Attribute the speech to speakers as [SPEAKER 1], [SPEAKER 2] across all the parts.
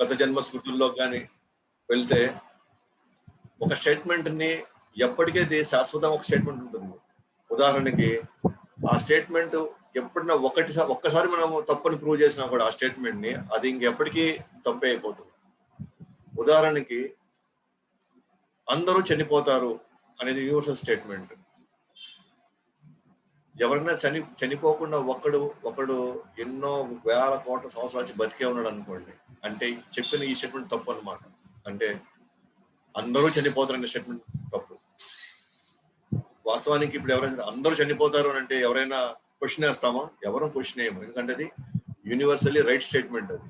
[SPEAKER 1] గత జన్మ స్మృతుల్లో కానీ వెళ్తే ఒక స్టేట్మెంట్ని ఎప్పటికీ శాశ్వతం ఒక స్టేట్మెంట్ ఉంటుంది. ఉదాహరణకి ఆ స్టేట్మెంట్ ఎప్పుడైనా ఒక్కసారి మనం తప్పని ప్రూవ్ చేసినా కూడా ఆ స్టేట్మెంట్ని అది ఇంకెప్పటికీ తప్పే అయిపోతుంది. ఉదాహరణకి అందరూ చనిపోతారు అనేది యూనివర్సల్ స్టేట్మెంట్. ఎవరైనా చనిపోకుండా ఒకడు ఎన్నో వేల కోట్ల సంవత్సరాల నుంచి బతికే ఉన్నాడు అనుకోండి, అంటే చెప్పిన ఈ స్టేట్మెంట్ తప్పు అనమాట. అంటే అందరూ చనిపోతారు అనే స్టేట్మెంట్ తప్పు. వాస్తవానికి ఇప్పుడు ఎవరైనా అందరూ చనిపోతారు అని అంటే ఎవరైనా క్వశ్చన్ వేస్తామా? ఎవరూ క్వశ్చన్ వేయము, ఎందుకంటే అది యూనివర్సల్లీ రైట్ స్టేట్మెంట్. అది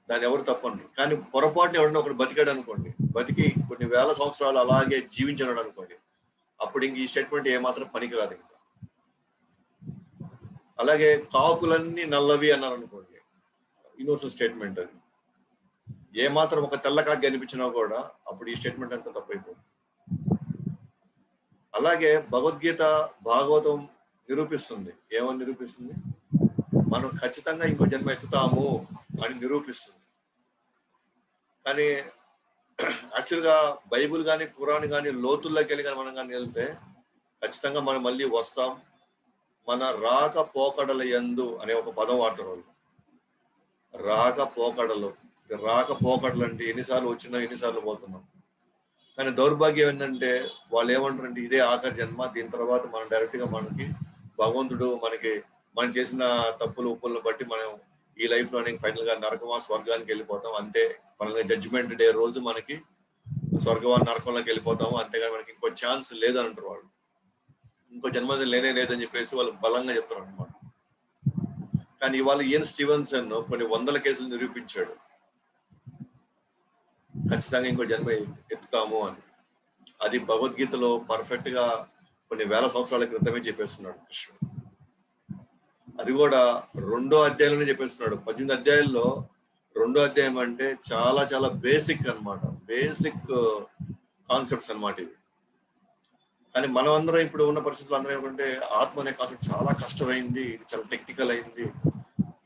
[SPEAKER 1] దాన్ని ఎవరు తప్పండి. కానీ పొరపాటున ఎవరైనా ఒకడు బతికాడు అనుకోండి, బతికి కొన్ని వేల సంవత్సరాలు అలాగే జీవించాడు అనుకోండి, అప్పుడు ఇంక ఈ స్టేట్మెంట్ ఏమాత్రం పనికిరాదు. ఇంకా అలాగే కాకులన్నీ నల్లవి అన్నారు అనుకోండి, యూనివర్సల్ స్టేట్మెంట్. అది ఏమాత్రం ఒక తెల్ల కాకి కనిపించినా కూడా అప్పుడు ఈ స్టేట్మెంట్ అంతా తప్పైపోతుంది. అలాగే భగవద్గీత భాగవతం నిరూపిస్తుంది. ఏమని నిరూపిస్తుంది? మనం ఖచ్చితంగా ఇంకో జన్మ ఎత్తుతాము అని నిరూపిస్తుంది. కానీ యాక్చువల్గా బైబుల్ కానీ ఖురాన్ కానీ లోతుల్లోకి వెళ్ళి కానీ మనం కానీ వెళ్తే ఖచ్చితంగా మనం మళ్ళీ వస్తాం. మన రాకపోకడల యందు అనే ఒక పదం వాడతారు వాళ్ళు. రాకపోకడలు అంటే ఎన్నిసార్లు వచ్చినా ఎన్నిసార్లు పోతున్నాం. కానీ దౌర్భాగ్యం ఏంటంటే వాళ్ళు ఏమంటారంటే ఇదే ఆఖరి జన్మ, దీని తర్వాత మనం డైరెక్ట్ గా మనకి భగవంతుడు మనం చేసిన తప్పులు ఉప్పులను బట్టి మనం ఈ లైఫ్ లో ఫైనల్ గా నరకమా స్వర్గానికి వెళ్ళిపోతాం అంతే. మనకి జడ్జిమెంట్ డే రోజు మనకి స్వర్గవా నరకంలోకి వెళ్ళిపోతాము, అంతేగాని మనకి ఇంకో ఛాన్స్ లేదని అంటారు వాళ్ళు. ఇంకో జన్మ లేనే లేదని చెప్పేసి వాళ్ళు బలంగా చెప్తారు అనమాట. కానీ ఇవాళ ఇయన్ స్టీవెన్సన్ కొన్ని వందల కేసులు నిరూపించాడు ఖచ్చితంగా ఇంకో జన్మ ఎత్తుతాము అని. అది భగవద్గీతలో పర్ఫెక్ట్ గా కొన్ని వేల సంవత్సరాల క్రితమే చెప్పేస్తున్నాడు కృష్ణుడు. అది కూడా 2వ అధ్యాయంలోనే చెప్పేస్తున్నాడు. 18 అధ్యాయుల్లో 2వ అధ్యాయం అంటే చాలా చాలా బేసిక్ అన్నమాట, బేసిక్ కాన్సెప్ట్స్ అన్నమాట ఇవి. కానీ మనం అందరం ఇప్పుడు ఉన్న పరిస్థితులు అందరం ఏమంటే ఆత్మ అనే కాన్సెప్ట్ చాలా కష్టమైంది, ఇది చాలా టెక్నికల్ అయింది,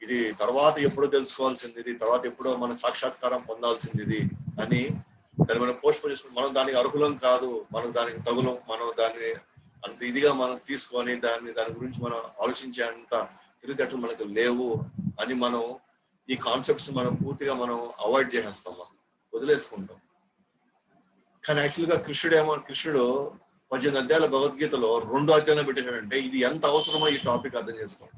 [SPEAKER 1] ఇది తర్వాత ఎప్పుడో తెలుసుకోవాల్సింది, ఇది తర్వాత ఎప్పుడో మన సాక్షాత్కారం పొందాల్సింది ఇది అని దాన్ని మనం పోస్ట్ పోన్ చేసుకుని మనం దానికి అర్హులం కాదు, మనం దానికి తగులం, మనం దాన్ని అంత ఇదిగా మనం తీసుకొని దాని గురించి మనం ఆలోచించే అంత తెలివితేటలు మనకు లేవు అని మనం ఈ కాన్సెప్ట్స్ మనం పూర్తిగా మనం అవాయిడ్ చేసేస్తాం, మనం వదిలేసుకుంటాం. కానీ యాక్చువల్గా కృష్ణుడు 18 అధ్యాయాల భగవద్గీతలో 2వ అధ్యాయంలో పెట్టేశాడంటే ఇది ఎంత అవసరమో ఈ టాపిక్ అర్థం చేసుకోండి.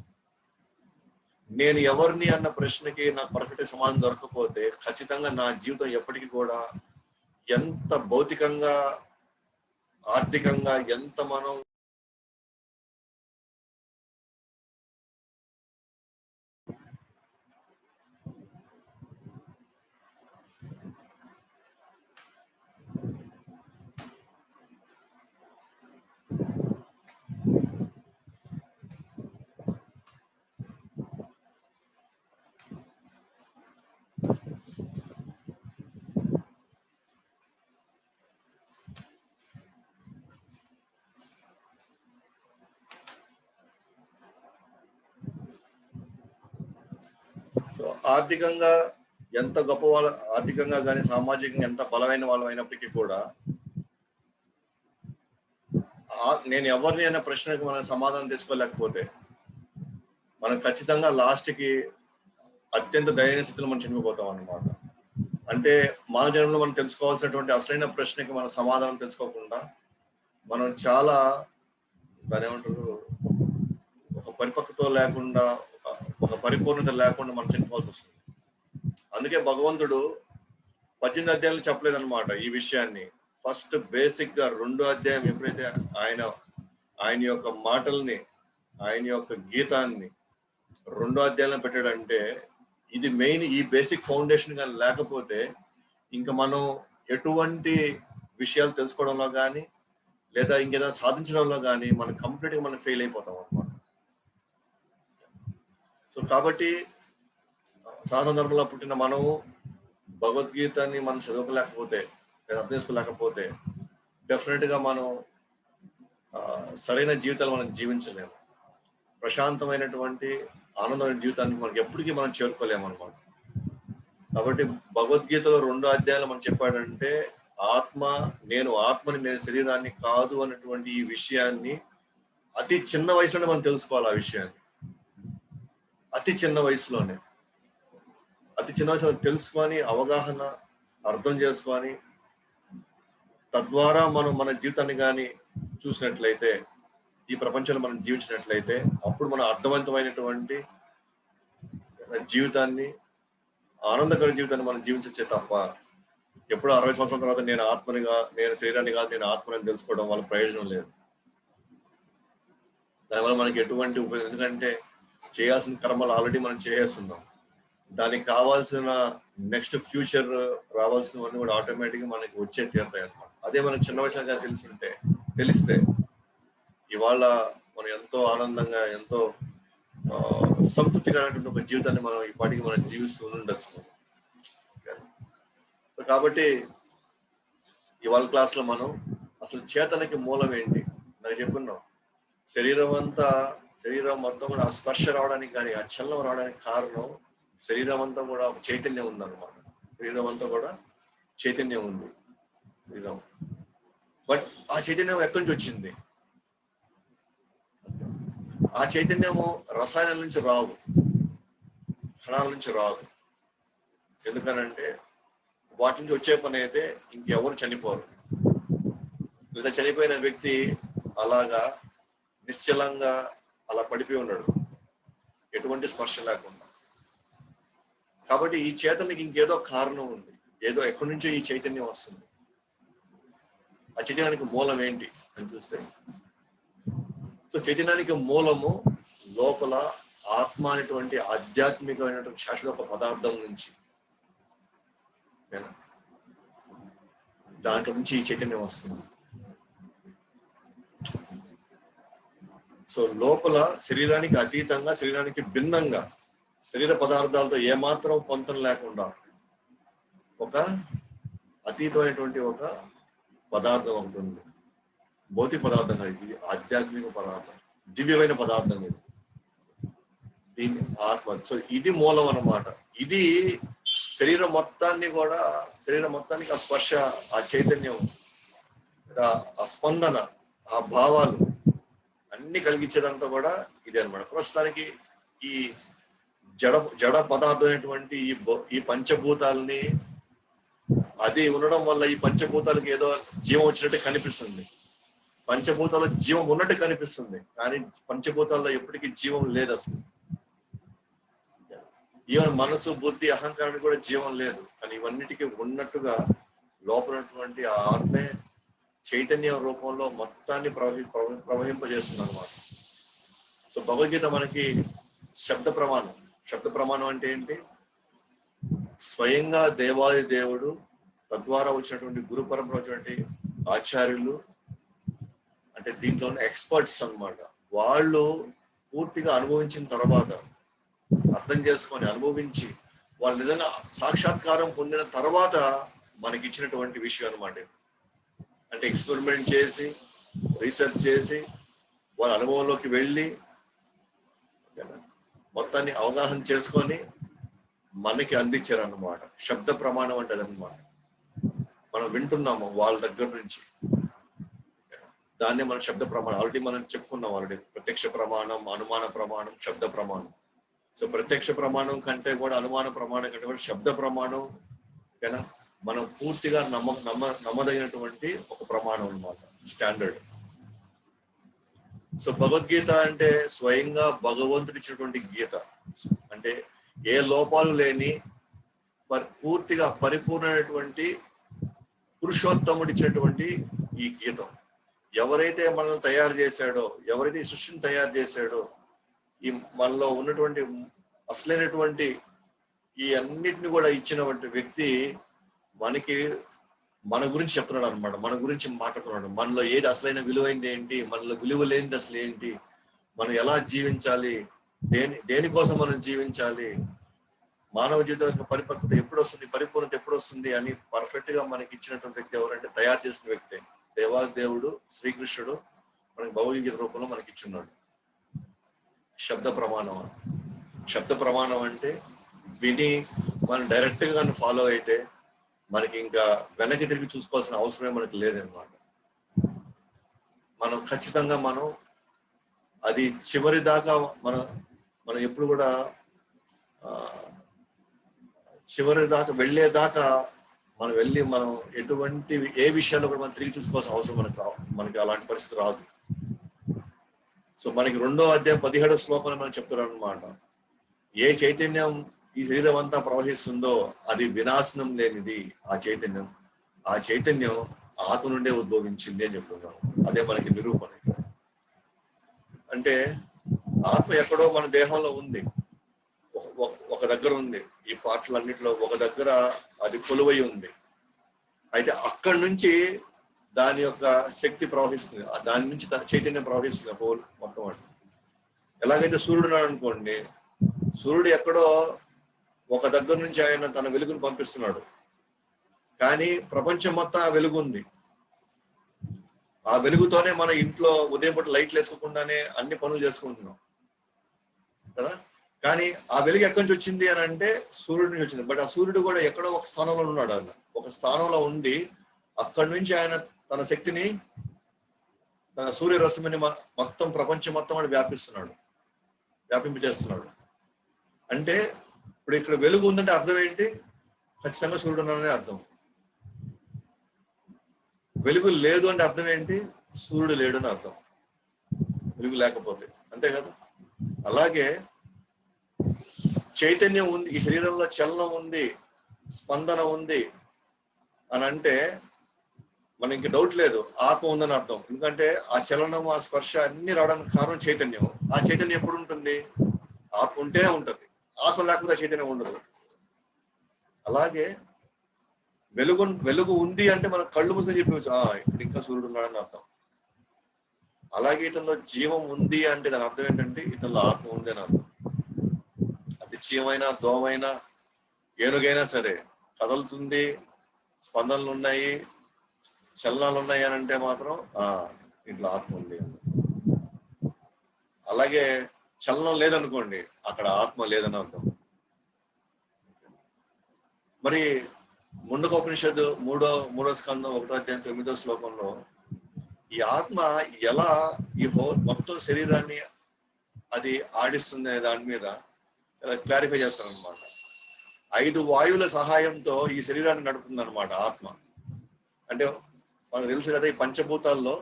[SPEAKER 1] నేను ఎవరిని అన్న ప్రశ్నకి నాకు పర్ఫెక్ట్ సమాధానం దొరకకపోతే ఖచ్చితంగా నా జీవితం ఎప్పటికీ కూడా ఎంత భౌతికంగా ఆర్థికంగా ఎంత మనం ఆర్థికంగా ఎంత గొప్ప వాళ్ళ, ఆర్థికంగా కానీ సామాజికంగా ఎంత బలమైన వాళ్ళు అయినప్పటికీ కూడా నేను ఎవరిని అనే ప్రశ్నకు మనం సమాధానం తీసుకోలేకపోతే మనం ఖచ్చితంగా లాస్ట్కి అత్యంత దయనీయ స్థితిలో మనం చనిపోతాం అన్నమాట. అంటే మానవ జన్మలో మనం తెలుసుకోవాల్సినటువంటి అసలైన ప్రశ్నకి మనం సమాధానం తెలుసుకోకుండా మనం చాలా దాని ఏమంటారు ఒక పరిపక్వత లేకుండా ఒక పరిపూర్ణత లేకుండా మనం చనిపోవాల్సి వస్తుంది. అందుకే భగవంతుడు 18 అధ్యాయాలు చెప్పలేదన్నమాట ఈ విషయాన్ని. ఫస్ట్ బేసిక్ గా 2వ అధ్యాయం ఎప్పుడైతే ఆయన యొక్క మాటల్ని, ఆయన యొక్క గీతాన్ని 2వ అధ్యాయంలో పెట్టాడంటే ఇది మెయిన్. ఈ బేసిక్ ఫౌండేషన్ కానీ లేకపోతే ఇంకా మనం ఎటువంటి విషయాలు తెలుసుకోవడంలో కానీ లేదా ఇంకేదైనా సాధించడంలో కానీ మనం కంప్లీట్ గా మనం ఫెయిల్ అయిపోతాం అన్నమాట. సో కాబట్టి సనాతన ధర్మంలో పుట్టిన మనము భగవద్గీతని మనం చదవలేకపోతే లేదా అర్థం చేసుకోలేకపోతే డెఫినెట్ గా మనం సరైన జీవితాలు మనం జీవించలేము. ప్రశాంతమైనటువంటి ఆనందమైన జీవితానికి మనకి ఎప్పటికీ మనం చేరుకోలేమన్నమాట. కాబట్టి భగవద్గీతలో 2 అధ్యాయాలు మనం చెప్పాడంటే నేను ఆత్మని, నేను శరీరాన్ని కాదు అన్నటువంటి ఈ విషయాన్ని అతి చిన్న వయసులోనే మనం తెలుసుకోవాలి. ఆ విషయాన్ని అతి చిన్న వయసులో తెలుసుకొని అవగాహన అర్థం చేసుకొని తద్వారా మనం మన జీవితాన్ని కానీ చూసినట్లయితే, ఈ ప్రపంచంలో మనం జీవించినట్లయితే, అప్పుడు మన అర్థవంతమైనటువంటి జీవితాన్ని, ఆనందకర జీవితాన్ని మనం జీవించచ్చే తప్ప ఎప్పుడు 60 సంవత్సరాల తర్వాత నేను శరీరాన్ని కాదు, నేను ఆత్మని తెలుసుకోవడం వల్ల ప్రయోజనం లేదు. దానివల్ల మనకి ఎటువంటి ఉపయోగం, ఎందుకంటే చేయాల్సిన కర్మలు ఆల్రెడీ మనం చేసేస్తున్నాం. దానికి కావాల్సిన నెక్స్ట్ ఫ్యూచర్ రావాల్సినవన్నీ కూడా ఆటోమేటిక్గా మనకి వచ్చే తీరుతాయి అన్నమాట. అదే మనకు చిన్న వయసుగా తెలిస్తే ఇవాళ మనం ఎంతో ఆనందంగా, ఎంతో సంతృప్తికరమైనటువంటి ఒక జీవితాన్ని మనం ఇప్పటికీ మనం జీవిస్తూ ఉండొచ్చు. కాబట్టి ఇవాళ క్లాస్ లో మనం అసలు చేతనకి మూలం ఏంటి నాకు చెప్పుకున్నాం. శరీరం మొత్తం కూడా ఆ స్పర్శ రావడానికి కానీ, ఆ చలనం రావడానికి కారణం శరీరం అంతా కూడా చైతన్యం ఉందన్నమాట. శరీరం అంతా కూడా చైతన్యం ఉంది. బట్ ఆ చైతన్యం ఎక్కడి నుంచి వచ్చింది? ఆ చైతన్యము రసాయనాల నుంచి రావు, కణాల నుంచి రాదు. ఎందుకనంటే వాటి నుంచి వచ్చే పని అయితే ఇంకెవరు చనిపోరు. లేదా చనిపోయిన వ్యక్తి అలాగా నిశ్చలంగా అలా పడిపోయి ఉన్నాడు, ఎటువంటి స్పర్శ లేకుండా. కాబట్టి ఈ చేతనకి ఇంకేదో కారణం ఉంది, ఏదో ఎక్కడి నుంచో ఈ చైతన్యం వస్తుంది. ఆ చైతన్యానికి మూలం ఏంటి అని చూస్తే, సో చైతన్యానికి మూలము లోపల ఆత్మ అనేటువంటి ఆధ్యాత్మికమైనటువంటి శాశ్వత పదార్థం నుంచి, దాంట్లో నుంచి ఈ చైతన్యం వస్తుంది. సో లోపల శరీరానికి అతీతంగా, శరీరానికి భిన్నంగా, శరీర పదార్థాలతో ఏమాత్రం పొంతం లేకుండా ఒక అతీతమైనటువంటి ఒక పదార్థం ఒకటి ఉంది. భౌతిక పదార్థం కాదు, ఇది ఆధ్యాత్మిక పదార్థం, దివ్యమైన పదార్థం ఇది. దీన్ని ఆత్మ. సో ఇది మూలం అన్నమాట. ఇది శరీరం మొత్తానికి ఆ స్పర్శ, ఆ చైతన్యం, ఆ స్పందన, ఆ భావాలు అన్ని కలిగించేదంతా కూడా ఇదే అనమాట. ప్రస్తుతానికి ఈ జడ పదార్థం అనేటువంటి ఈ పంచభూతాలని, అది ఉండడం వల్ల ఈ పంచభూతాలకు ఏదో జీవం వచ్చినట్టు కనిపిస్తుంది, పంచభూతాల్లో జీవం ఉన్నట్టు కనిపిస్తుంది, కానీ పంచభూతాల్లో ఎప్పటికీ జీవం లేదు అసలు. ఈవెన్ మనసు, బుద్ధి, అహంకారానికి కూడా జీవం లేదు. కానీ ఇవన్నిటికీ ఉన్నట్టుగా లోపలటువంటి ఆ ఆత్మే చైతన్య రూపంలో మొత్తాన్ని ప్రవహింపజేస్తుంది అన్నమాట. సో భగవద్గీత మనకి శబ్ద ప్రమాణం అంటే ఏంటి? స్వయంగా దేవాది దేవుడు తద్వారా వచ్చినటువంటి గురు పరంపర వచ్చినటువంటి ఆచార్యులు, అంటే దీంట్లో ఎక్స్పర్ట్స్ అన్నమాట. వాళ్ళు పూర్తిగా అనుభవించిన తర్వాత, అర్థం చేసుకొని అనుభవించి, వాళ్ళు నిజంగా సాక్షాత్కారం పొందిన తర్వాత మనకి ఇచ్చినటువంటి విషయం అన్నమాట. అంటే ఎక్స్పెరిమెంట్ చేసి, రీసెర్చ్ చేసి, వాళ్ళ అనుభవంలోకి వెళ్ళి మొత్తాన్ని అవగాహన చేసుకొని మనకి అందించారు అన్నమాట. శబ్ద ప్రమాణం అంటే అదనమాట. మనం వింటున్నాము వాళ్ళ దగ్గర నుంచి, దాన్ని మనం శబ్ద ప్రమాణం ఆల్రెడీ మనం చెప్పుకున్నాం. ఆల్రెడీ ప్రత్యక్ష ప్రమాణం, అనుమాన ప్రమాణం, శబ్ద ప్రమాణం. సో ప్రత్యక్ష ప్రమాణం కంటే కూడా, అనుమాన ప్రమాణం కంటే కూడా శబ్ద ప్రమాణం ఓకేనా మనం పూర్తిగా నమ్మదగినటువంటి ఒక ప్రమాణం అన్నమాట, స్టాండర్డ్. సో భగవద్గీత అంటే స్వయంగా భగవంతుడు ఇచ్చినటువంటి గీత. అంటే ఏ లోపాలు లేని పూర్తిగా పరిపూర్ణమైనటువంటి పురుషోత్తముడు ఇచ్చినటువంటి ఈ గీతం. ఎవరైతే మనల్ని తయారు చేశాడో, ఎవరైతే ఈ సృష్టిని తయారు చేశాడో, ఈ మనలో ఉన్నటువంటి అసలైనటువంటి ఈ అన్నిటిని కూడా ఇచ్చినటువంటి వ్యక్తి మనకి మన గురించి చెప్తున్నాడు అనమాట. మన గురించి మాట్లాడుతున్నాడు. మనలో ఏది అసలైన విలువైంది ఏంటి, మనలో విలువ లేనిది అసలు ఏంటి, మనం ఎలా జీవించాలి, దేనికోసం మనం జీవించాలి, మానవ జీవితం యొక్క పరిపక్వత ఎప్పుడు వస్తుంది, పరిపూర్ణత ఎప్పుడు వస్తుంది అని పర్ఫెక్ట్ గా మనకి ఇచ్చినటువంటి వ్యక్తి ఎవరంటే తయారు చేసిన వ్యక్తి దేవాదేవుడు శ్రీకృష్ణుడు మనకి భగవద్గీత రూపంలో మనకి ఇచ్చున్నాడు. శబ్ద ప్రమాణం. శబ్ద ప్రమాణం అంటే విని మనం డైరెక్ట్ గా ఫాలో అయితే మనకి ఇంకా వెనక్కి తిరిగి చూసుకోవాల్సిన అవసరమే మనకి లేదనమాట. మనం ఖచ్చితంగా మనం అది చివరి దాకా మనం ఎప్పుడు కూడా చివరి దాకా వెళ్ళేదాకా మనం వెళ్ళి మనం ఎటువంటి ఏ విషయాల్లో కూడా మనం తిరిగి చూసుకోవాల్సిన అవసరం మనకి అలాంటి పరిస్థితి రాదు. సో మనకి 2వ అధ్యాయం 17వ శ్లోకంలో మనం చెప్తున్నాం అనమాట. ఏ చైతన్యం ఈ శరీరం అంతా ప్రవహిస్తుందో అది వినాశనం లేనిది. ఆ చైతన్యం ఆత్మ నుండే ఉద్భవించింది అని చెప్తున్నాం. అదే మనకి నిరూపణ. అంటే ఆత్మ ఎక్కడో మన దేహంలో ఉంది, ఒక దగ్గర ఉంది. ఈ పాటలన్నిటిలో ఒక దగ్గర అది కొలువై ఉంది. అయితే అక్కడి నుంచి దాని యొక్క శక్తి ప్రవహిస్తుంది, దాని నుంచి చైతన్యం ప్రవహిస్తుంది హోల్ మొత్తం. అంటే ఎలాగైతే సూర్యుడు అనుకోండి, సూర్యుడు ఎక్కడో ఒక దగ్గర నుంచి ఆయన తన వెలుగును పంపిస్తున్నాడు, కానీ ప్రపంచం మొత్తం ఆ వెలుగు ఉంది. ఆ వెలుగుతోనే మన ఇంట్లో ఉదయం పూట లైట్లు వేసుకోకుండానే అన్ని పనులు చేసుకుంటున్నాం కదా. కానీ ఆ వెలుగు ఎక్కడి నుంచి వచ్చింది అని అంటే సూర్యుడి నుంచి వచ్చింది. బట్ ఆ సూర్యుడు కూడా ఎక్కడో ఒక స్థానంలో ఉన్నాడు. ఆయన ఒక స్థానంలో ఉండి అక్కడి నుంచి ఆయన తన శక్తిని, తన సూర్యరశ్మిని మొత్తం ప్రపంచం మొత్తం అని వ్యాపింపజేస్తున్నాడు. అంటే ఇప్పుడు ఇక్కడ వెలుగు ఉందంటే అర్థం ఏంటి? ఖచ్చితంగా సూర్యుడు ఉన్నాడనే అర్థం. వెలుగు లేదు అంటే అర్థం ఏంటి? సూర్యుడు లేడు అని అర్థం, వెలుగు లేకపోతే. అంతే కదా. అలాగే చైతన్యం ఉంది, ఈ శరీరంలో చలనం ఉంది, స్పందన ఉంది అని అంటే మనకి ఇంక డౌట్ లేదు, ఆత్మ ఉందని అర్థం. ఎందుకంటే ఆ చలనం, ఆ స్పర్శ అన్ని రావడానికి కారణం చైతన్యం. ఆ చైతన్యం ఎప్పుడు ఉంటుంది? ఆత్మ ఉంటేనే ఉంటుంది. ఆత్మ లేకపోతే చైతన్యం ఉండదు. అలాగే వెలుగు ఉంది అంటే మనం కళ్ళు మూసుకొని చెప్పవచ్చు, ఇప్పుడు ఇంకా సూర్యుడు ఉన్నాడని అర్థం. అలాగే ఇతనిలో జీవం ఉంది అంటే దాని అర్థం ఏంటంటే ఇతనిలో ఆత్మ ఉంది అని అర్థం. అది చీమైనా, దోమైనా, ఏనుగైనా సరే కదలుతుంది, స్పందనలు ఉన్నాయి, చలనాలు ఉన్నాయి అని అంటే మాత్రం ఇట్లా ఆత్మ ఉంది. అలాగే చలనం లేదనుకోండి, అక్కడ ఆత్మ లేదని అర్థం. మరి ముండకోపనిషత్తు మూడో స్కందం 1వ అధ్యాయం 9వ శ్లోకంలో ఈ ఆత్మ ఎలా ఈ మొత్తం శరీరాన్ని అది ఆడిస్తుంది అనే దాని మీద చాలా క్లారిఫై చేస్తాను అనమాట. 5 వాయువుల సహాయంతో ఈ శరీరాన్ని నడుపుతుంది అనమాట ఆత్మ. అంటే మనకు తెలుసు కదా, ఈ పంచభూతాల్లో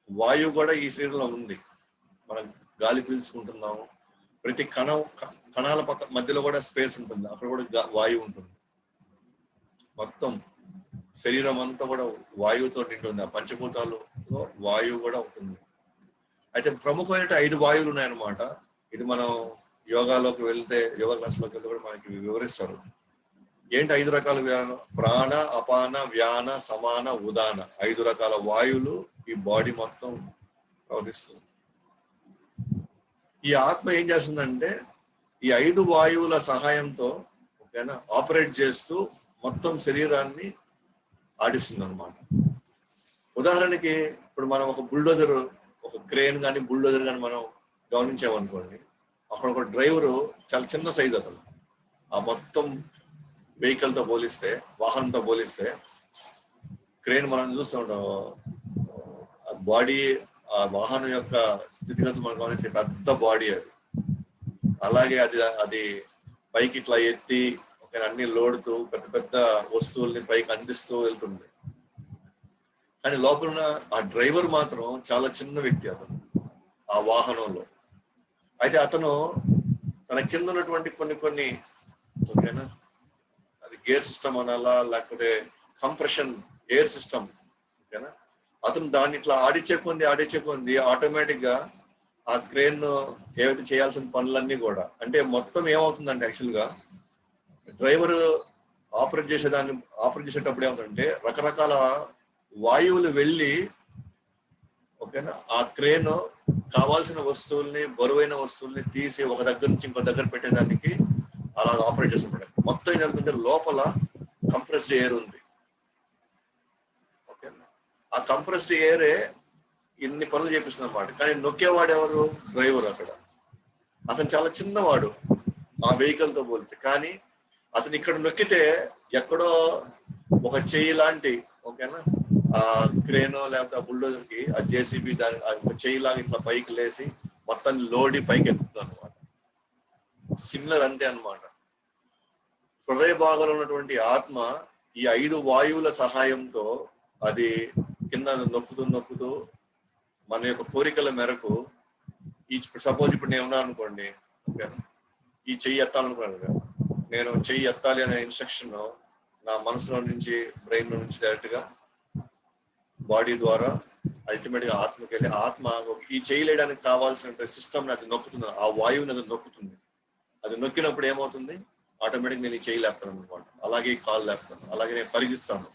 [SPEAKER 1] వాయువు కూడా ఈ శరీరంలో ఉంది. మనం గాలి పీల్చుకుంటున్నాము. ప్రతి కణాల మధ్యలో కూడా స్పేస్ ఉంటుంది, అక్కడ కూడా వాయువు ఉంటుంది. మొత్తం శరీరం అంతా కూడా వాయువుతో నిండి ఉంది. ఆ పంచభూతాల్లో వాయువు కూడా ఉంటుంది. అయితే ప్రముఖమైన 5 వాయువులు ఉన్నాయన్నమాట. ఇది మనం యోగాలోకి వెళ్తే, యోగా క్లాస్లోకి వెళ్తే కూడా మనకి వివరిస్తారు. ఏంటి 5 రకాల ప్రాణ, అపాన, వ్యాన, సమాన, ఉదాన. 5 రకాల వాయువులు ఈ బాడీ మొత్తం ప్రవహిస్తుంది. ఈ ఆత్మ ఏం చేస్తుందంటే ఈ 5 వాయువుల సహాయంతో ఓకేనా ఆపరేట్ చేస్తూ మొత్తం శరీరాన్ని ఆడిస్తుంది అనమాట. ఉదాహరణకి ఇప్పుడు మనం ఒక బుల్డోజర్, ఒక క్రేన్ కానీ బుల్డోజర్ కానీ మనం గమనించామనుకోండి, అక్కడ ఒక డ్రైవరు చాలా చిన్న సైజు అతను. ఆ మొత్తం వెహికల్తో పోలిస్తే, వాహనంతో పోలిస్తే క్రేన్ మనం చూస్తూ ఉంటాం. ఆ బాడీ, ఆ వాహనం యొక్క స్థితిగతులు మనం గమనిస్తే పెద్ద బాడీ అది. అలాగే అది పైకి ఇట్లా ఎత్తి అన్ని లోడుతూ పెద్ద పెద్ద వస్తువుల్ని పైకి అందిస్తూ వెళ్తుంది. కానీ లోపల ఆ డ్రైవర్ మాత్రం చాలా చిన్న వ్యక్తి అతను ఆ వాహనంలో. అయితే అతను తన కింద ఉన్నటువంటి కొన్ని ఓకేనా, అది గేర్ సిస్టమ్ అనాలా లేకపోతే కంప్రెషన్ ఎయిర్ సిస్టమ్ ఓకేనా, అతను దాన్ని ఇట్లా ఆడిచే కొంది ఆటోమేటిక్ గా ఆ క్రేన్ ఏవైతే చేయాల్సిన పనులన్నీ కూడా, అంటే మొత్తం ఏమవుతుందంటే యాక్చువల్ గా డ్రైవర్ ఆపరేట్ చేసేటప్పుడు ఏమవుతుందంటే రకరకాల వాయువులు వెళ్ళి ఓకేనా ఆ క్రేన్ కావాల్సిన వస్తువుల్ని, బరువైన వస్తువుల్ని తీసి ఒక దగ్గర నుంచి ఇంకో దగ్గర పెట్టేదానికి అలా ఆపరేట్ చేస్తుంటాడు. మొత్తం ఏం జరుగుతుంటే లోపల కంప్రెస్డ్ ఎయిర్ ఉంది ఓకేనా. ఆ కంప్రెస్డ్ ఎయిరే ఇన్ని పనులు చేపిస్తుంది అన్నమాట. కానీ నొక్కేవాడు ఎవరు? డ్రైవర్. అక్కడ అతను చాలా చిన్నవాడు ఆ వెహికల్ తో పోలిస్తే. కానీ అతను ఇక్కడ నొక్కితే ఎక్కడో ఒక చెయ్యి లాంటి, ఓకేనా, ఆ క్రేనో లేకపోతే ఆ బుల్డోజర్ కి ఆ జేసీబీ దాని ఒక చెయ్యి లాగా ఇట్లా పైకి లేసి మొత్తం లోడి పైకి ఎక్కుతుంది అనమాట. సిమిలర్ అంతే అనమాట. హృదయ భాగంలో ఉన్నటువంటి ఆత్మ ఈ 5 వాయువుల సహాయంతో అది కింద నొక్కుతూ మన యొక్క కోరికల మేరకు ఈ సపోజ్ ఇప్పుడు నేను ఉన్నాను అనుకోండి, ఓకేనా, ఈ చెయ్యి ఎత్తాలనుకున్నాను కదా, నేను చెయ్యి ఎత్తాలి అనే ఇన్స్ట్రక్షన్ నా మనసులో నుంచి, బ్రెయిన్ లో నుంచి డైరెక్ట్ గా బాడీ ద్వారా అల్టిమేట్ గా ఆత్మకి వెళ్ళి ఆత్మ ఈ చేయలేడానికి కావాల్సిన సిస్టమ్ అది నొక్కుతుంది, ఆ వాయువుని అది నొక్కుతుంది. అది నొక్కినప్పుడు ఏమవుతుంది, ఆటోమేటిక్ నేను ఈ చేయి లేపుతాను అనమాట, అలాగే ఈ కాలు లేపుతాను, అలాగే నేను పరిగిస్తాను,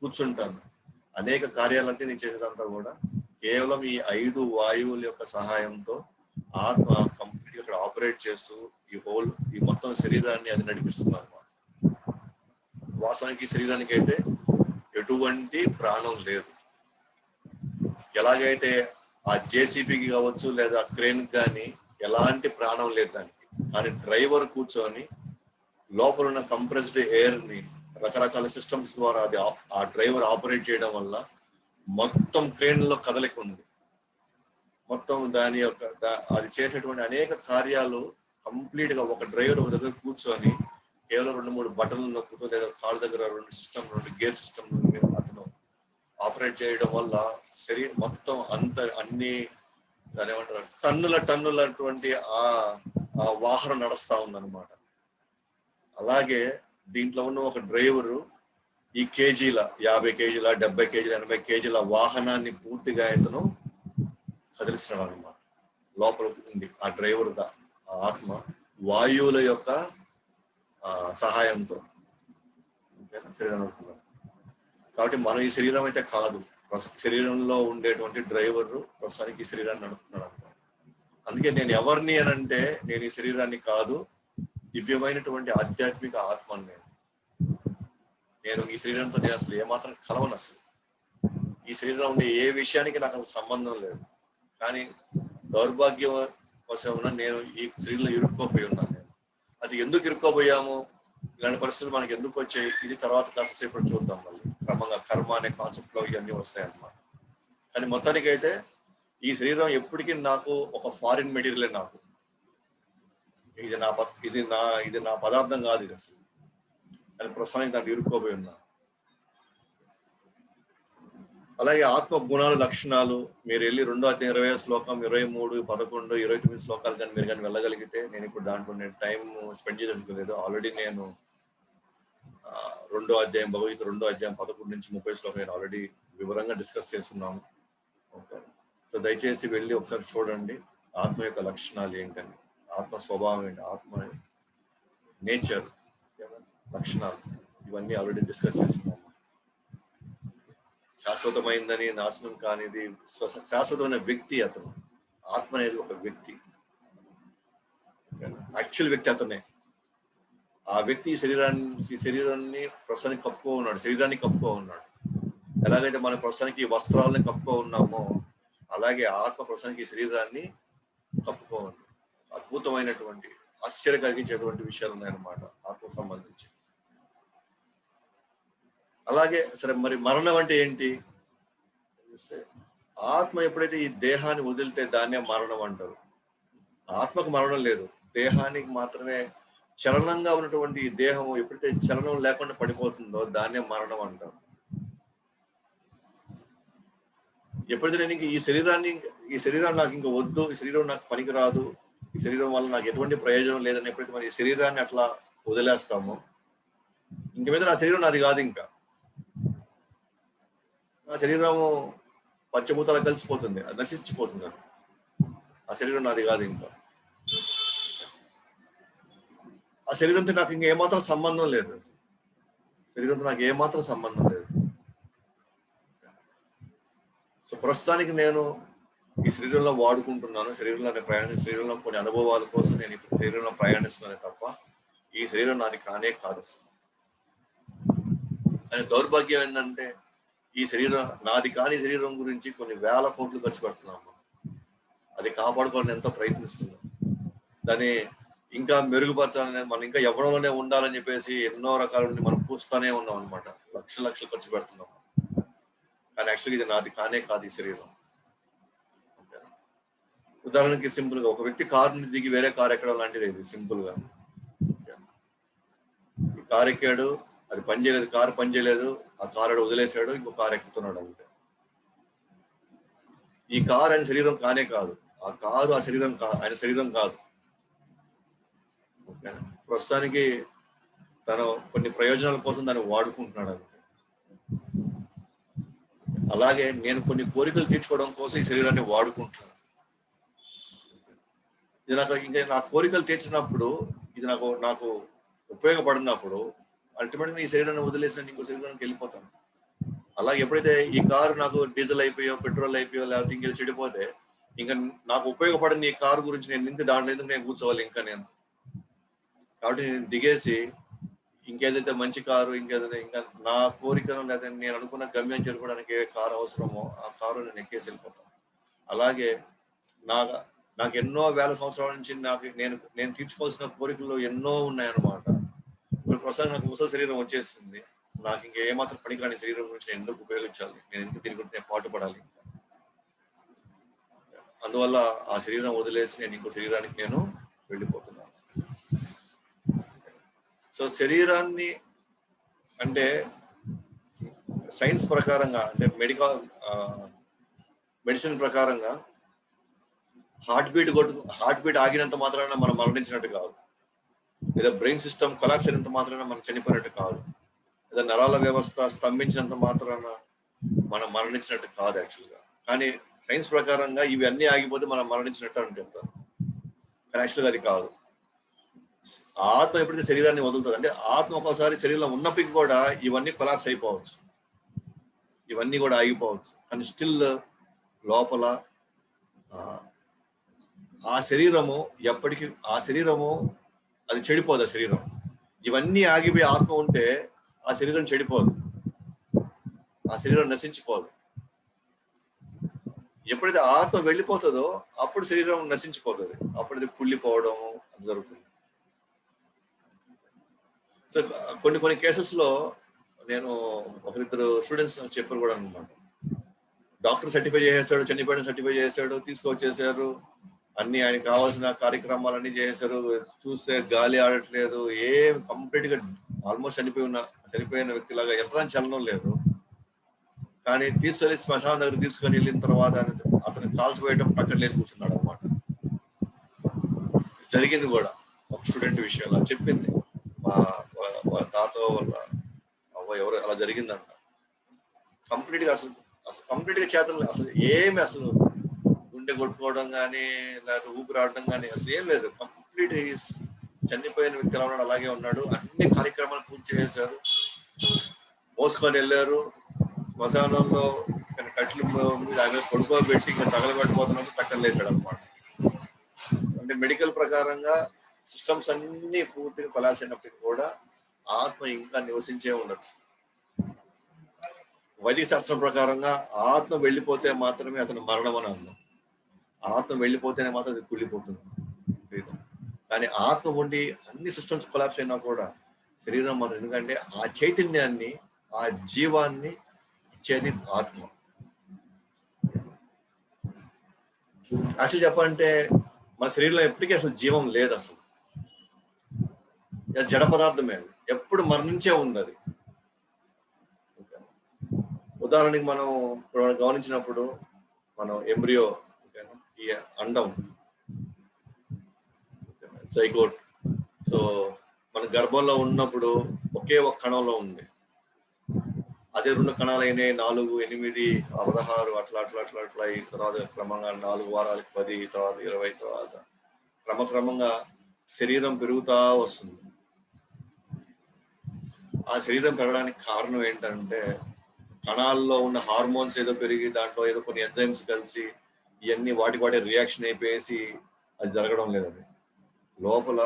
[SPEAKER 1] కూర్చుంటాను. అనేక కార్యాలంటే నేను చేసేదంతా కూడా కేవలం ఈ 5 వాయువుల యొక్క సహాయంతో ఆత్మ కంప్లీట్ గా ఆపరేట్ చేస్తూ ఈ మొత్తం శరీరాన్ని అది నడిపిస్తుంది అనమాట. వాస్తవానికి శరీరానికి అయితే ఎటువంటి ప్రాణం లేదు. ఎలాగైతే ఆ జేసీబీకి కావచ్చు లేదా క్రేన్ కానీ ఎలాంటి ప్రాణం లేదు దానికి. కానీ డ్రైవర్ కూర్చొని లోపల ఉన్న కంప్రెస్డ్ ఎయిర్ ని రకరకాల సిస్టమ్స్ ద్వారా అది ఆ డ్రైవర్ ఆపరేట్ చేయడం వల్ల మొత్తం క్రేన్ లో కదలిక ఉంది. మొత్తం దాని యొక్క అది చేసేటువంటి అనేక కార్యాలు కంప్లీట్ గా ఒక డ్రైవర్ ఒక దగ్గర కూర్చొని కేవలం 2-3 బటన్లు నొక్కుతూ లేదా కాళ్ళ దగ్గర 2 గేర్ సిస్టమ్ అతను ఆపరేట్ చేయడం వల్ల శరీరం మొత్తం అన్ని దాని ఏమంటారు టన్నులటువంటి ఆ వాహనం నడుస్తా ఉందన్నమాట. అలాగే దీంట్లో ఉన్న ఒక డ్రైవరు ఈ కేజీల 50 కేజీల 70 కేజీల 80 కేజీల వాహనాన్ని పూర్తిగా ఇతను కదిలిస్తున్నాడు అనమాట. లోపల ఉంది ఆ డ్రైవర్గా ఆ ఆత్మ వాయువుల యొక్క సహాయంతో శరీరం నడుపుతున్నాడు. కాబట్టి మనం ఈ శరీరం అయితే కాదు, శరీరంలో ఉండేటువంటి డ్రైవర్ ప్రస్తుతానికి ఈ శరీరాన్ని నడుపుతున్నాడు అనమాట. అందుకే నేను ఎవరిని అని అంటే, నేను ఈ శరీరాన్ని కాదు, దివ్యమైనటువంటి ఆధ్యాత్మిక ఆత్మని నేను ఈ శరీరంతో నేను అసలు ఏమాత్రం కలవను. అసలు ఈ శరీరంలో ఉండే ఏ విషయానికి నాకు అసలు సంబంధం లేదు. కానీ దౌర్భాగ్యం వశమున నేను ఈ శరీరంలో ఇరుక్కోపోయి ఉన్నాను. నేను అది ఎందుకు ఇరుక్కోపోయాము, ఇలాంటి పరిస్థితులు మనకి ఎందుకు వచ్చాయి, ఇది తర్వాత కాసేపు చూద్దాం. మళ్ళీ క్రమంగా కర్మ అనే కాన్సెప్ట్ లో ఇవన్నీ వస్తాయి అన్నమాట. కానీ మొత్తానికి అయితే ఈ శరీరం ఎప్పటికీ నాకు ఒక ఫారిన్ మెటీరియలే. నాకు ఇది నా పదార్థం కాదు ఇది అసలు. కానీ ప్రస్తుతానికి దాంట్లో ఇరుక్కోపోయి ఉన్నా. అలాగే ఆత్మ గుణాలు లక్షణాలు మీరు వెళ్ళి 2వ అధ్యాయం 20వ శ్లోకం 23, 11, 29 శ్లోకాలు కానీ మీరు కానీ వెళ్ళగలిగితే, నేను ఇప్పుడు దాంట్లో నేను టైం స్పెండ్ చేయలేదు. ఆల్రెడీ నేను 2వ అధ్యాయం భగవద్గీత 2వ అధ్యాయం 11 నుంచి 30 శ్లోకం నేను ఆల్రెడీ వివరంగా డిస్కస్ చేస్తున్నాము. ఓకే, సో దయచేసి వెళ్ళి ఒకసారి చూడండి ఆత్మ యొక్క లక్షణాలు ఏంటని, ఆత్మ స్వభావం ఏంటి, ఆత్మ నేచర్, లక్షణాలు ఇవన్నీ ఆల్రెడీ డిస్కస్ చేస్తున్నాము. శాశ్వతమైందని, నాశనం కానిది, శాశ్వతమైన వ్యక్తి అతను. ఆత్మ అనేది ఒక వ్యక్తి, యాక్చువల్ వ్యక్తి అతనే. ఆ వ్యక్తి శరీరాన్ని ప్రస్తుతానికి కప్పుకో ఉన్నాడు, శరీరాన్ని కప్పుకో ఉన్నాడు. ఎలాగైతే మన ప్రస్తుతానికి వస్త్రాలని కప్పుకో ఉన్నామో, అలాగే ఆత్మ ప్రస్తుతానికి శరీరాన్ని కప్పుకో ఉంది. అద్భుతమైనటువంటి ఆశ్చర్య కలిగించేటువంటి విషయాలు ఉన్నాయన్నమాట ఆత్మకు సంబంధించి. అలాగే సరే, మరి మరణం అంటే ఏంటి చూస్తే, ఆత్మ ఎప్పుడైతే ఈ దేహాన్ని వదిలితే దాన్నే మరణం అంటారు. ఆత్మకు మరణం లేదు, దేహానికి మాత్రమే చలనంగా ఉన్నటువంటి ఈ దేహం ఎప్పుడైతే చలనం లేకుండా పడిపోతుందో దాన్నే మరణం అంటారు. ఎప్పుడైతే నేను ఇంక ఈ శరీరం నాకు ఇంకా వద్దు, ఈ శరీరం నాకు పనికిరాదు, ఈ శరీరం వల్ల నాకు ఎటువంటి ప్రయోజనం లేదని ఎప్పుడైతే మరి ఈ శరీరాన్ని అట్లా వదిలేస్తామో, ఇంక మీద నా శరీరం నాది కాదు. ఇంకా ఆ శరీరము పంచభూతాలకు కలిసిపోతుంది, నశించిపోతుంది. ఆ శరీరం నాది కాదు. ఇంకా ఆ శరీరంతో నాకు ఇంకా ఏమాత్రం సంబంధం లేదు. శరీరంతో నాకు ఏమాత్రం సంబంధం లేదు. సో ప్రస్తుతానికి నేను ఈ శరీరంలో వాడుకుంటున్నాను, శరీరంలో కొన్ని అనుభవాల కోసం నేను ఇప్పుడు శరీరంలో ప్రయాణిస్తున్నాను తప్ప ఈ శరీరం నాది కానే కాదు. కానీ దౌర్భాగ్యం ఏంటంటే, ఈ శరీరం నాది కాని శరీరం గురించి కొన్ని వేల కోట్లు ఖర్చు పెడుతున్నాము. అది కాపాడుకోవాలని ఎంతో ప్రయత్నిస్తున్నాం. దాన్ని ఇంకా మెరుగుపరచాలని, మనం ఇంకా యవ్వనంలోనే ఉండాలని చెప్పేసి ఎన్నో రకాల మనం పూస్తానే ఉన్నాం అనమాట. లక్షలు లక్షలు ఖర్చు పెడుతున్నాం. కానీ యాక్చువల్గా ఇది నాది కానే కాదు ఈ శరీరం. ఉదాహరణకి సింపుల్ గా ఒక వ్యక్తి కారుని దిగి వేరే కారు ఎక్కడం లాంటిది ఇది. సింపుల్ గా ఈ కారు ఎక్కాడు, అది పని చేయలేదు, కారు పని చేయలేదు, ఆ కారు వదిలేసాడు, ఇంకో కారు ఎక్కుతున్నాడు అంతే. ఈ కారు ఆయన శరీరం కానే కాదు, ఆ కారు ఆ శరీరం ఆయన శరీరం కాదు. ప్రస్తుతానికి తను కొన్ని ప్రయోజనాల కోసం దాన్ని వాడుకుంటున్నాడు అంతే. అలాగే నేను కొన్ని కోరికలు తీర్చుకోవడం కోసం ఈ శరీరాన్ని వాడుకుంటున్నాను. ఇది ఇంకా నా కోరికలు తీర్చినప్పుడు, ఇది నాకు ఉపయోగపడినప్పుడు అల్టిమేట్గా ఈ శరీరాన్ని వదిలేసిన ఇంకో శరీరానికి వెళ్ళిపోతాను. అలాగే ఎప్పుడైతే ఈ కారు నాకు డీజిల్ అయిపోయో, పెట్రోల్ అయిపోయో, లేకపోతే ఇంకేదో చెడిపోతే, ఇంకా నాకు ఉపయోగపడింది ఈ కారు గురించి నేను ఇంకా దాంట్లో ఎందుకు నేను కూర్చోవాలి ఇంకా నేను. కాబట్టి నేను దిగేసి ఇంకేదైతే మంచి కారు, ఇంకేదైతే ఇంకా నా కోరికను లేదా నేను అనుకున్న గమ్యం చేరుకోవడానికి ఏ కారు అవసరమో ఆ కారు నేను ఎక్కేసి వెళ్ళిపోతాను. అలాగే నాకు ఎన్నో వేల సంవత్సరాల నుంచి నేను తీర్చుకోవాల్సిన కోరికలు ఎన్నో ఉన్నాయన్నమాట. ఇప్పుడు ప్రస్తుతం నాకు ముసలి శరీరం వచ్చేసింది. నాకు ఇంకా ఏమాత్రం పనికిరాని శరీరం గురించి నేను ఎందుకు ఉపయోగించాలి, నేను ఎందుకు దీని గురించి నేను పాటుపడాలి. అందువల్ల ఆ శరీరం వదిలేసి నేను ఇంకో శరీరానికి నేను వెళ్ళిపోతున్నాను. సో శరీరాన్ని అంటే సైన్స్ ప్రకారంగా, అంటే మెడిసిన్ ప్రకారంగా హార్ట్ బీట్ ఆగినంత మాత్రాన మనం మరణించినట్టు కాదు, లేదా బ్రెయిన్ సిస్టమ్ కొలాప్స్ అయినంత మాత్రాన మనం చనిపోయినట్టు కాదు, లేదా నరాల వ్యవస్థ స్తంభించినంత మాత్రాన మనం మరణించినట్టు కాదు యాక్చువల్గా. కానీ సైన్స్ ప్రకారంగా ఇవి అన్నీ ఆగిపోతే మనం మరణించినట్టు అని చెప్తారు. కానీ యాక్చువల్గా అది కాదు. ఆత్మ ఎప్పుడైతే శరీరాన్ని వదులుతుంది, అంటే ఆత్మ ఒక్కోసారి శరీరంలో ఉన్నప్పటికీ కూడా ఇవన్నీ కొలాప్స్ అయిపోవచ్చు, ఇవన్నీ కూడా ఆగిపోవచ్చు. కానీ స్టిల్ లోపల ఆ శరీరము ఎప్పటికీ అది చెడిపోదు. ఆ శరీరం ఇవన్నీ ఆగిపోయి ఆత్మ ఉంటే ఆ శరీరం చెడిపోదు, ఆ శరీరం నశించిపోదు. ఎప్పుడైతే ఆత్మ వెళ్ళిపోతుందో అప్పుడు శరీరం నశించిపోతుంది, అప్పుడు అది కుళ్ళిపోవడం అది జరుగుతుంది. సో కొన్ని కేసెస్ లో నేను ఒకరిద్దరు స్టూడెంట్స్ చెప్పారు కూడా అనమాట. డాక్టర్ సర్టిఫై చేసేసాడు, చనిపోయిన సర్టిఫై చేశాడు, తీసుకొచ్చేసారు, అన్ని ఆయనకి కావాల్సిన కార్యక్రమాలన్నీ చేశారు. చూస్తే గాలి ఆడట్లేదు, ఏం కంప్లీట్ గా ఆల్మోస్ట్ చనిపోయిన వ్యక్తిలాగా ఎట్లాంటి చలనం లేదు. కానీ తీసుకెళ్ళి శ్మశానం దగ్గర తీసుకొని వెళ్ళిన తర్వాత అతను కాల్చిపోయడం పక్కన లేచి కూర్చున్నాడు అనమాట. జరిగింది కూడా ఒక స్టూడెంట్ విషయంలో చెప్పింది, వాళ్ళ తాత వాళ్ళ అవ్వ ఎవరు అలా జరిగిందంట. కంప్లీట్ గా అసలు కంప్లీట్ గా చేతలు అసలు ఏమి, అసలు గుండె కొట్టుకోవడం కానీ లేకపోతే ఊపిరి ఆడడం కానీ అసలు ఏం లేదు. కంప్లీట్ చనిపోయిన వ్యక్తి ఎలా ఉన్నాడు అలాగే ఉన్నాడు. అన్ని కార్యక్రమాలు పూర్తి చేశారు, మోసుకొని వెళ్ళారు శ్మశానంలో. కట్లు మీద కొడుకోబెట్టి ఇంకా తగలబెట్టిపోతున్నప్పుడు పక్కన లేచాడు అనమాట. అంటే మెడికల్ ప్రకారంగా సిస్టమ్స్ అన్ని పూర్తిగా కొలాప్స్ అయినప్పటికీ కూడా ఆత్మ ఇంకా నివసించే ఉండొచ్చు. వైదిక శాస్త్రం ప్రకారంగా ఆత్మ వెళ్ళిపోతే మాత్రమే అతను మరణం అని అన్నాం. ఆత్మ వెళ్ళిపోతేనే మాత్రం అది కుళ్ళిపోతుంది. కానీ ఆత్మ ఉండి అన్ని సిస్టమ్స్ కొలాప్స్ అయినా కూడా శరీరం మాత్రం, ఎందుకంటే ఆ చైతన్యాన్ని, ఆ జీవాన్ని ఇచ్చేది ఆత్మ. యాక్చువల్ చెప్పాలంటే మన శరీరంలో ఎప్పటికీ అసలు జీవం లేదు, అసలు జడ పదార్థమే, ఎప్పుడు మరణించే ఉంది అది. ఉదాహరణకి మనం గమనించినప్పుడు మనం ఎంబ్రియో, ఈ అండం, జైగోట్, సో మన గర్భంలో ఉన్నప్పుడు ఒకే ఒక కణంలో ఉంది, అదే 2 కణాలైనాయి, 4, 8, 16 అట్లా ఈ తర్వాత క్రమంగా 4 వారాలకి 10, తర్వాత 20, తర్వాత క్రమక్రమంగా శరీరం పెరుగుతా వస్తుంది. ఆ శరీరం పెరగడానికి కారణం ఏంటంటే కణాల్లో ఉన్న హార్మోన్స్ ఏదో పెరిగి దాంట్లో ఏదో కొన్ని ఎంజైమ్స్ కలిసి ఇవన్నీ వాటి రియాక్షన్ అయిపోయేసి అది జరగడం లేదండి. లోపల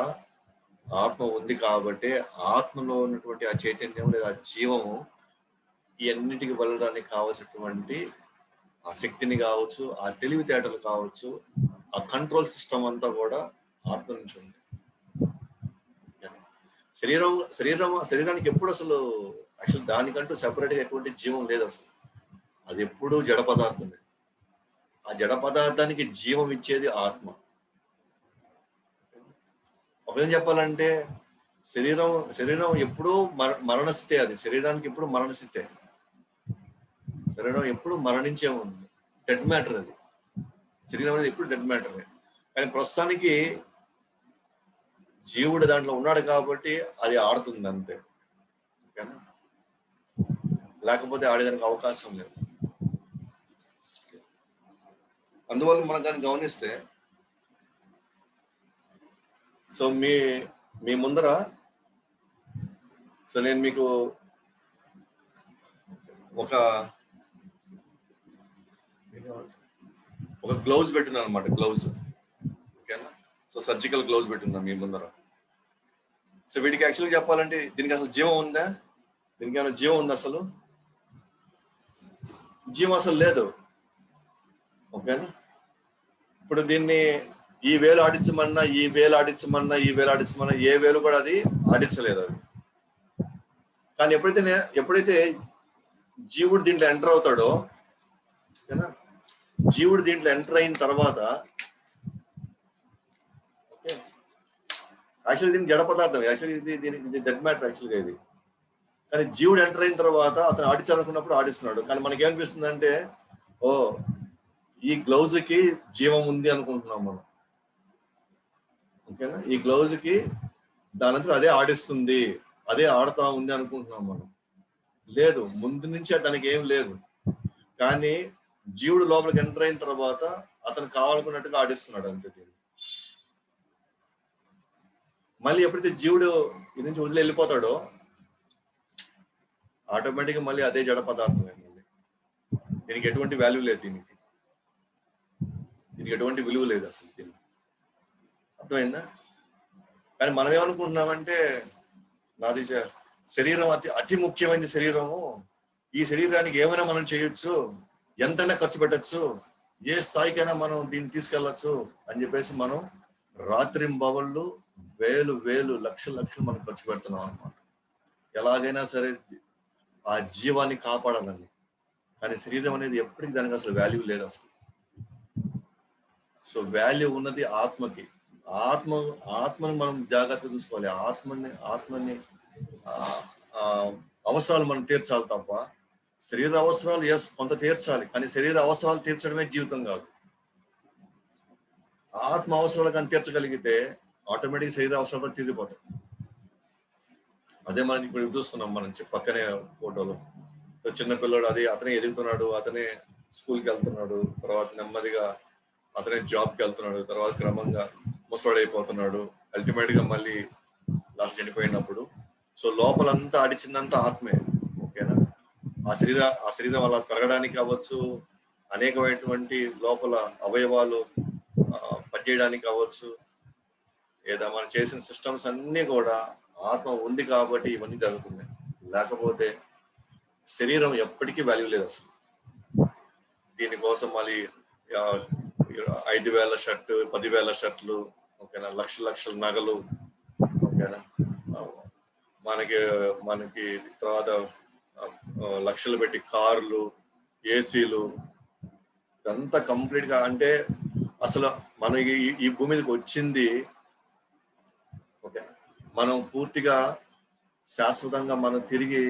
[SPEAKER 1] ఆత్మ ఉంది కాబట్టి ఆత్మలో ఉన్నటువంటి ఆ చైతన్యం లేదా జీవము ఇవన్నిటికి వెళ్ళడానికి కావాల్సినటువంటి ఆ శక్తిని కావచ్చు, ఆ తెలివితేటలు కావచ్చు, ఆ కంట్రోల్ సిస్టమ్ అంతా కూడా ఆత్మ నుంచి ఉంది. శరీరానికి ఎప్పుడు అసలు యాక్చువల్ దానికంటూ సెపరేట్గా ఎటువంటి జీవం లేదు అసలు. అది ఎప్పుడూ జడ పదార్థమే. ఆ జడ పదార్థానికి జీవం ఇచ్చేది ఆత్మ. ఒకవేళ చెప్పాలంటే శరీరం ఎప్పుడూ మరణస్థితే. అది శరీరానికి ఎప్పుడు మరణస్థితే. శరీరం ఎప్పుడు మరణించే ఉంది. డెడ్ మ్యాటర్ అది. శరీరం అనేది ఎప్పుడు డెడ్ మ్యాటరే. కానీ ప్రస్తుతానికి జీవుడు దాంట్లో ఉన్నాడు కాబట్టి అది ఆడుతుంది అంతే. ఓకేనా? లేకపోతే ఆడేదానికి అవకాశం లేదు. అందువల్ల మనం దాన్ని గమనిస్తే, సో మీ ముందర సో నేను మీకు ఒక గ్లౌజ్ పెట్టున్నాను అనమాట. గ్లౌజ్, ఓకేనా? సో సర్జికల్ గ్లౌజ్ పెట్టున్నాను మీ ముందర. సో వీటికి యాక్చువల్గా చెప్పాలంటే దీనికి అసలు జీవం ఉందా? దీనికి ఏమైనా జీవం ఉందా? అసలు జీవం అసలు లేదు. ఓకేనా? ఇప్పుడు దీన్ని ఈ వేలు ఆడించమన్నా ఏ వేలు కూడా అది ఆడించలేదు అది. కానీ ఎప్పుడైతే జీవుడు దీంట్లో ఎంటర్ అవుతాడో, ఓకేనా, జీవుడు దీంట్లో ఎంటర్ అయిన తర్వాత, ఓకే, యాక్చువల్లీ దీనికి జడ పదార్థం, యాక్చువల్లీ ఇది డెడ్ మ్యాటర్ యాక్చువల్గా ఇది. కానీ జీవుడు ఎంటర్ అయిన తర్వాత అతను ఆడించాలనుకున్నప్పుడు ఆడిస్తున్నాడు. కానీ మనకేమనిపిస్తుంది అంటే, ఓ ఈ గ్లౌజ్ కి జీవం ఉంది అనుకుంటున్నాం మనం. ఓకేనా? ఈ గ్లౌజ్ కి దానంతా అదే ఆడిస్తుంది, అదే ఆడుతా ఉంది అనుకుంటున్నాం మనం. లేదు, ముందు నుంచే దానికి ఏం లేదు. కానీ జీవుడు లోపలికి ఎంటర్ అయిన తర్వాత అతను కావాలనుకున్నట్టుగా ఆడిస్తున్నాడు అంతే. మళ్ళీ ఎప్పుడైతే జీవుడు ఇది నుంచి వదిలి వెళ్ళిపోతాడో ఆటోమేటిక్గా మళ్ళీ అదే జడ పదార్థమే. దీనికి ఎటువంటి వాల్యూ లేదు, దీనికి ఎటువంటి విలువ లేదు అసలు. దీనికి అర్థమైందా? కానీ మనం ఏమనుకుంటున్నామంటే, నాది శరీరం అతి ముఖ్యమైనది. శరీరము, ఈ శరీరానికి ఏమైనా మనం చేయొచ్చు, ఎంతైనా ఖర్చు పెట్టచ్చు, ఏ స్థాయికైనా మనం దీన్ని తీసుకెళ్లొచ్చు అని చెప్పేసి మనం రాత్రింబవళ్ళు వేలు లక్షలు మనం ఖర్చు పెడుతున్నాం అన్నమాట. ఎలాగైనా సరే ఆ జీవాన్ని కాపాడాలని. కానీ శరీరం అనేది ఎప్పటికీ దానికి అసలు వాల్యూ లేదు అసలు. సో వాల్యూ ఉన్నది ఆత్మకి. ఆత్మని మనం జాగ్రత్తగా చూసుకోవాలి. ఆత్మని అవసరాలు మనం తీర్చాలి తప్ప, శరీర అవసరాలు కొంత తీర్చాలి, కానీ శరీర అవసరాలు తీర్చడమే జీవితం కాదు. ఆత్మ అవసరాలు కానీ తీర్చగలిగితే ఆటోమేటిక్ శరీర అవసరాలు తీరిపోతాయి. అదే మనం ఇప్పుడు చూస్తున్నాం. మనం పక్కనే ఫోటోలో చిన్న పిల్లడు అతనే ఎదుగుతున్నాడు, అతనే స్కూల్కి వెళ్తున్నాడు, తర్వాత నెమ్మదిగా అతనే జాబ్కి వెళ్తున్నాడు, తర్వాత క్రమంగా ముసడైపోతున్నాడు, అల్టిమేట్ గా మళ్ళీ లాస్ట్ చనిపోయినప్పుడు. సో లోపలంతా ఆడిచిందంతా ఆత్మే. ఓకేనా? ఆ శరీరం అలా పెరగడానికి కావచ్చు, అనేకమైనటువంటి లోపల అవయవాలు పనిచేయడానికి కావచ్చు, లేదా మనం చేసిన సిస్టమ్స్ అన్ని కూడా ఆత్మ ఉంది కాబట్టి ఇవన్నీ జరుగుతున్నాయి. లేకపోతే శరీరం ఎప్పటికీ వాల్యూ లేదు అసలు. దీనికోసం మళ్ళీ 5,000 షర్ట్, 10,000 షర్ట్లు, ఓకేనా, లక్షల నగలు, ఓకేనా, మనకి తర్వాత లక్షలు పెట్టి కార్లు, ఏసీలు, ఇదంతా కంప్లీట్ గా. అంటే అసలు మనం ఈ భూమి మీదకి వచ్చింది, ఓకే, మనం పూర్తిగా శాశ్వతంగా మనం తిరిగి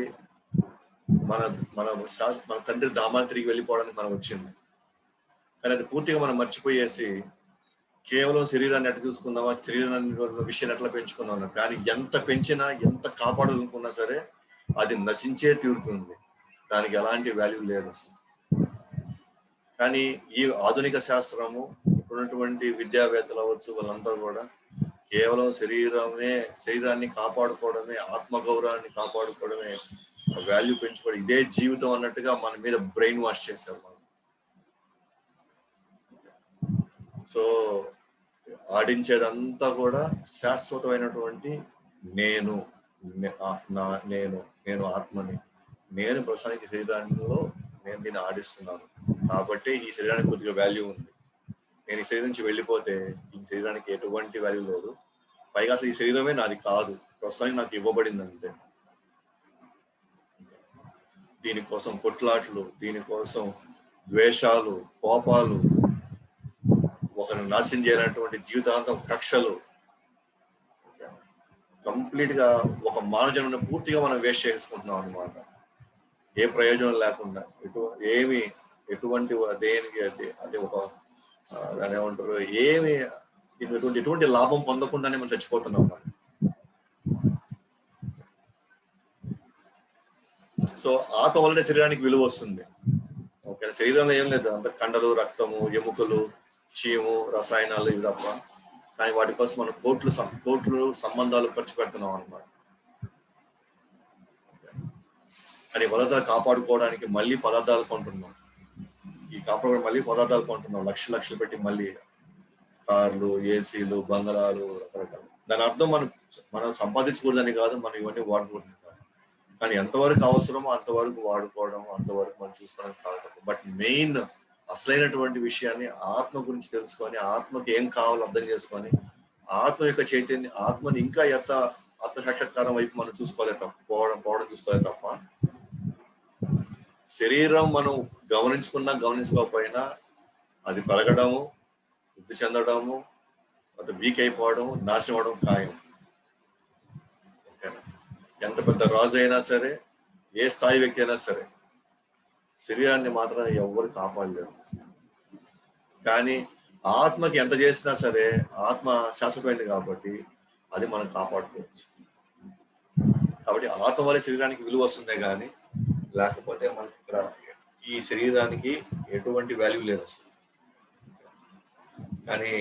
[SPEAKER 1] మన తండ్రి ధామాన్ని తిరిగి వెళ్ళిపోవడానికి మనం వచ్చింది. కానీ అది పూర్తిగా మనం మర్చిపోయేసి కేవలం శరీరాన్ని ఎట్లా చూసుకుందామా, శరీరాన్ని విషయాన్ని ఎట్లా పెంచుకుందామా. కానీ ఎంత పెంచినా, ఎంత కాపాడాలనుకున్నా సరే అది నశించే తీరుతుంది. దానికి ఎలాంటి వాల్యూ లేదు అసలు. కానీ ఈ ఆధునిక శాస్త్రము, ఇప్పుడున్నటువంటి విద్యావేత్తలు అవ్వచ్చు, వాళ్ళందరూ కూడా కేవలం శరీరాన్ని కాపాడుకోవడమే, ఆత్మగౌరవాన్ని కాపాడుకోవడమే, వాల్యూ పెంచుకోవడం, ఇదే జీవితం అన్నట్టుగా మన మీద బ్రెయిన్ వాష్ చేశారు మనం. సో ఆడించేదంతా కూడా శాశ్వతమైనటువంటి నేను ఆత్మని, నేను ప్రస్తుతానికి శరీరంలో నేను దీన్ని ఆడిస్తున్నాను కాబట్టి ఈ శరీరానికి కొద్దిగా వాల్యూ ఉంది. నేను ఈ శరీరం నుంచి వెళ్ళిపోతే ఈ శరీరానికి ఎటువంటి వాల్యూ లేదు, పైగా అసలు ఈ శరీరమే నాది కాదు, ప్రస్తుతానికి నాకు ఇవ్వబడింది అంతే. దీనికోసం కొట్లాట్లు, దీనికోసం ద్వేషాలు, కోపాలు, ఒకరిని నాశనం చేయాలన్నటువంటి జీవితాంతం కక్షలు, కంప్లీట్ గా ఒక మానవ పూర్తిగా మనం వేస్ట్ చేసుకుంటున్నాం అనమాట. ఏ ప్రయోజనం లేకుండా, ఎటువంటి దేనికి అది ఒక దాని ఏమంటారు, ఎటువంటి లాభం పొందకుండానే మనం చచ్చిపోతున్నాం. సో ఆత్మ వల్లనే శరీరానికి విలువ వస్తుంది. ఓకే, శరీరంలో ఏం లేదు, అంత కండలు, రక్తము, ఎముకలు, చీము, రసాయనాలు ఇవి తప్ప. కానీ వాటి కోసం మనం కోట్లు సంబంధాలు ఖర్చు పెడుతున్నాం అన్నమాట. కానీ పదార్థాలు కాపాడుకోవడానికి మళ్ళీ పదార్థాలు కొంటున్నాం. ఈ కాపాడుకోవడం మళ్ళీ పదార్థాలు కొంటున్నాం, లక్షలు పెట్టి, మళ్ళీ కార్లు, ఏసీలు, బంగళాలు, రకరకాలు. దాని అర్థం మనం సంపాదించకూడదని కాదు, మనం ఇవన్నీ వాడుకోవడం కాదు. కానీ ఎంతవరకు అవసరమో అంతవరకు వాడుకోవడం, అంతవరకు మనం చూసుకోవడం కాదు. బట్ మెయిన్ అసలైనటువంటి విషయాన్ని ఆత్మ గురించి తెలుసుకొని, ఆత్మకి ఏం కావాలో అర్థం చేసుకొని, ఆత్మ యొక్క చైతన్య, ఆత్మని ఇంకా ఆత్మ సాక్షాత్కారం వైపు మనం పోవడం చూసుకోవాలి తప్ప, శరీరం మనం గమనించుకోకపోయినా అది పెరగడము, వృద్ధి చెందడము, అది వీక్ అయిపోవడం, నాశనం అవడం ఖాయం. ఓకేనా? ఎంత పెద్ద రాజు అయినా సరే, ఏ స్థాయి వ్యక్తి అయినా సరే, శరీరాన్ని మాత్రం ఎవ్వరు కాపాడలేరు. కానీ ఆత్మకి ఎంత చేసినా సరే, ఆత్మ శాశ్వతమైంది కాబట్టి అది మనం కాపాడుకోవచ్చు. కాబట్టి ఆత్మ వల్ల శరీరానికి విలువ వస్తుందే కానీ, లేకపోతే మనకి ఇక్కడ ఈ శరీరానికి ఎటువంటి వాల్యూ లేదు అసలు. కానీ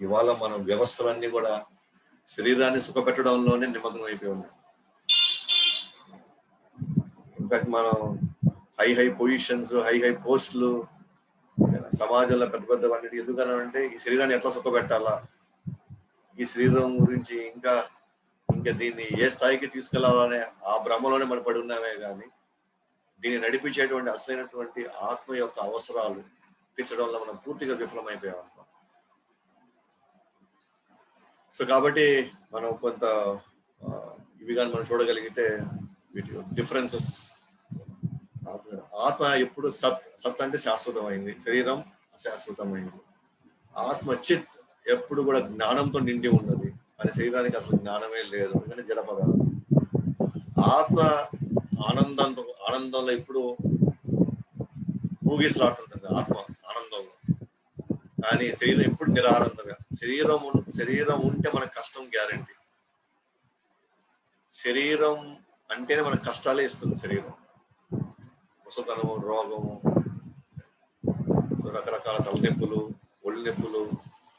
[SPEAKER 1] ఇవాళ మనం వ్యవస్థలన్నీ కూడా శరీరాన్ని సుఖపెట్టడంలోనే నిమగ్నం అయిపోయి ఉన్నాయి. ఇన్ఫాక్ట్ మనం హై పొజిషన్స్, హై పోస్టులు సమాజంలో పెద్ద వాటికి ఎందుకనంటే ఈ శరీరాన్ని ఎట్లా సుఖపెట్టాలా, ఈ శరీరం గురించి ఇంకా దీన్ని ఏ స్థాయికి తీసుకెళ్లాలనే ఆ భ్రమలోనే మనం పడి ఉన్నామే కానీ, దీన్ని నడిపించేటువంటి అసలైనటువంటి ఆత్మ యొక్క అవసరాలు తీర్చడంలో మనం పూర్తిగా విఫలమైపోయాం. సో కాబట్టి మనం కొంత ఇవి కానీ మనం చూడగలిగితే వీటి డిఫరెన్సెస్. ఆత్మ ఎప్పుడు సత్ అంటే శాశ్వతమైంది, శరీరం అశాశ్వతమైంది. ఆత్మ చిత్ ఎప్పుడు కూడా జ్ఞానంతో నిండి ఉన్నది, కానీ శరీరానికి అసలు జ్ఞానమే లేదు, ఎందుకంటే జడ పదార్థం. ఆత్మ ఆనందంలో ఎప్పుడు ఊగిసలాడుతుంటుంది, ఆత్మ ఆనందంలో. కానీ శరీరం ఎప్పుడు నిరానందంగా. శరీరం ఉంటే మనకు కష్టం గ్యారంటీ. శరీరం అంటేనే మనకు కష్టాలే ఇస్తుంది. శరీరం ముసతనము, రోగము, రకరకాల తలనొప్పులు, ఒళ్ళు నొప్పులు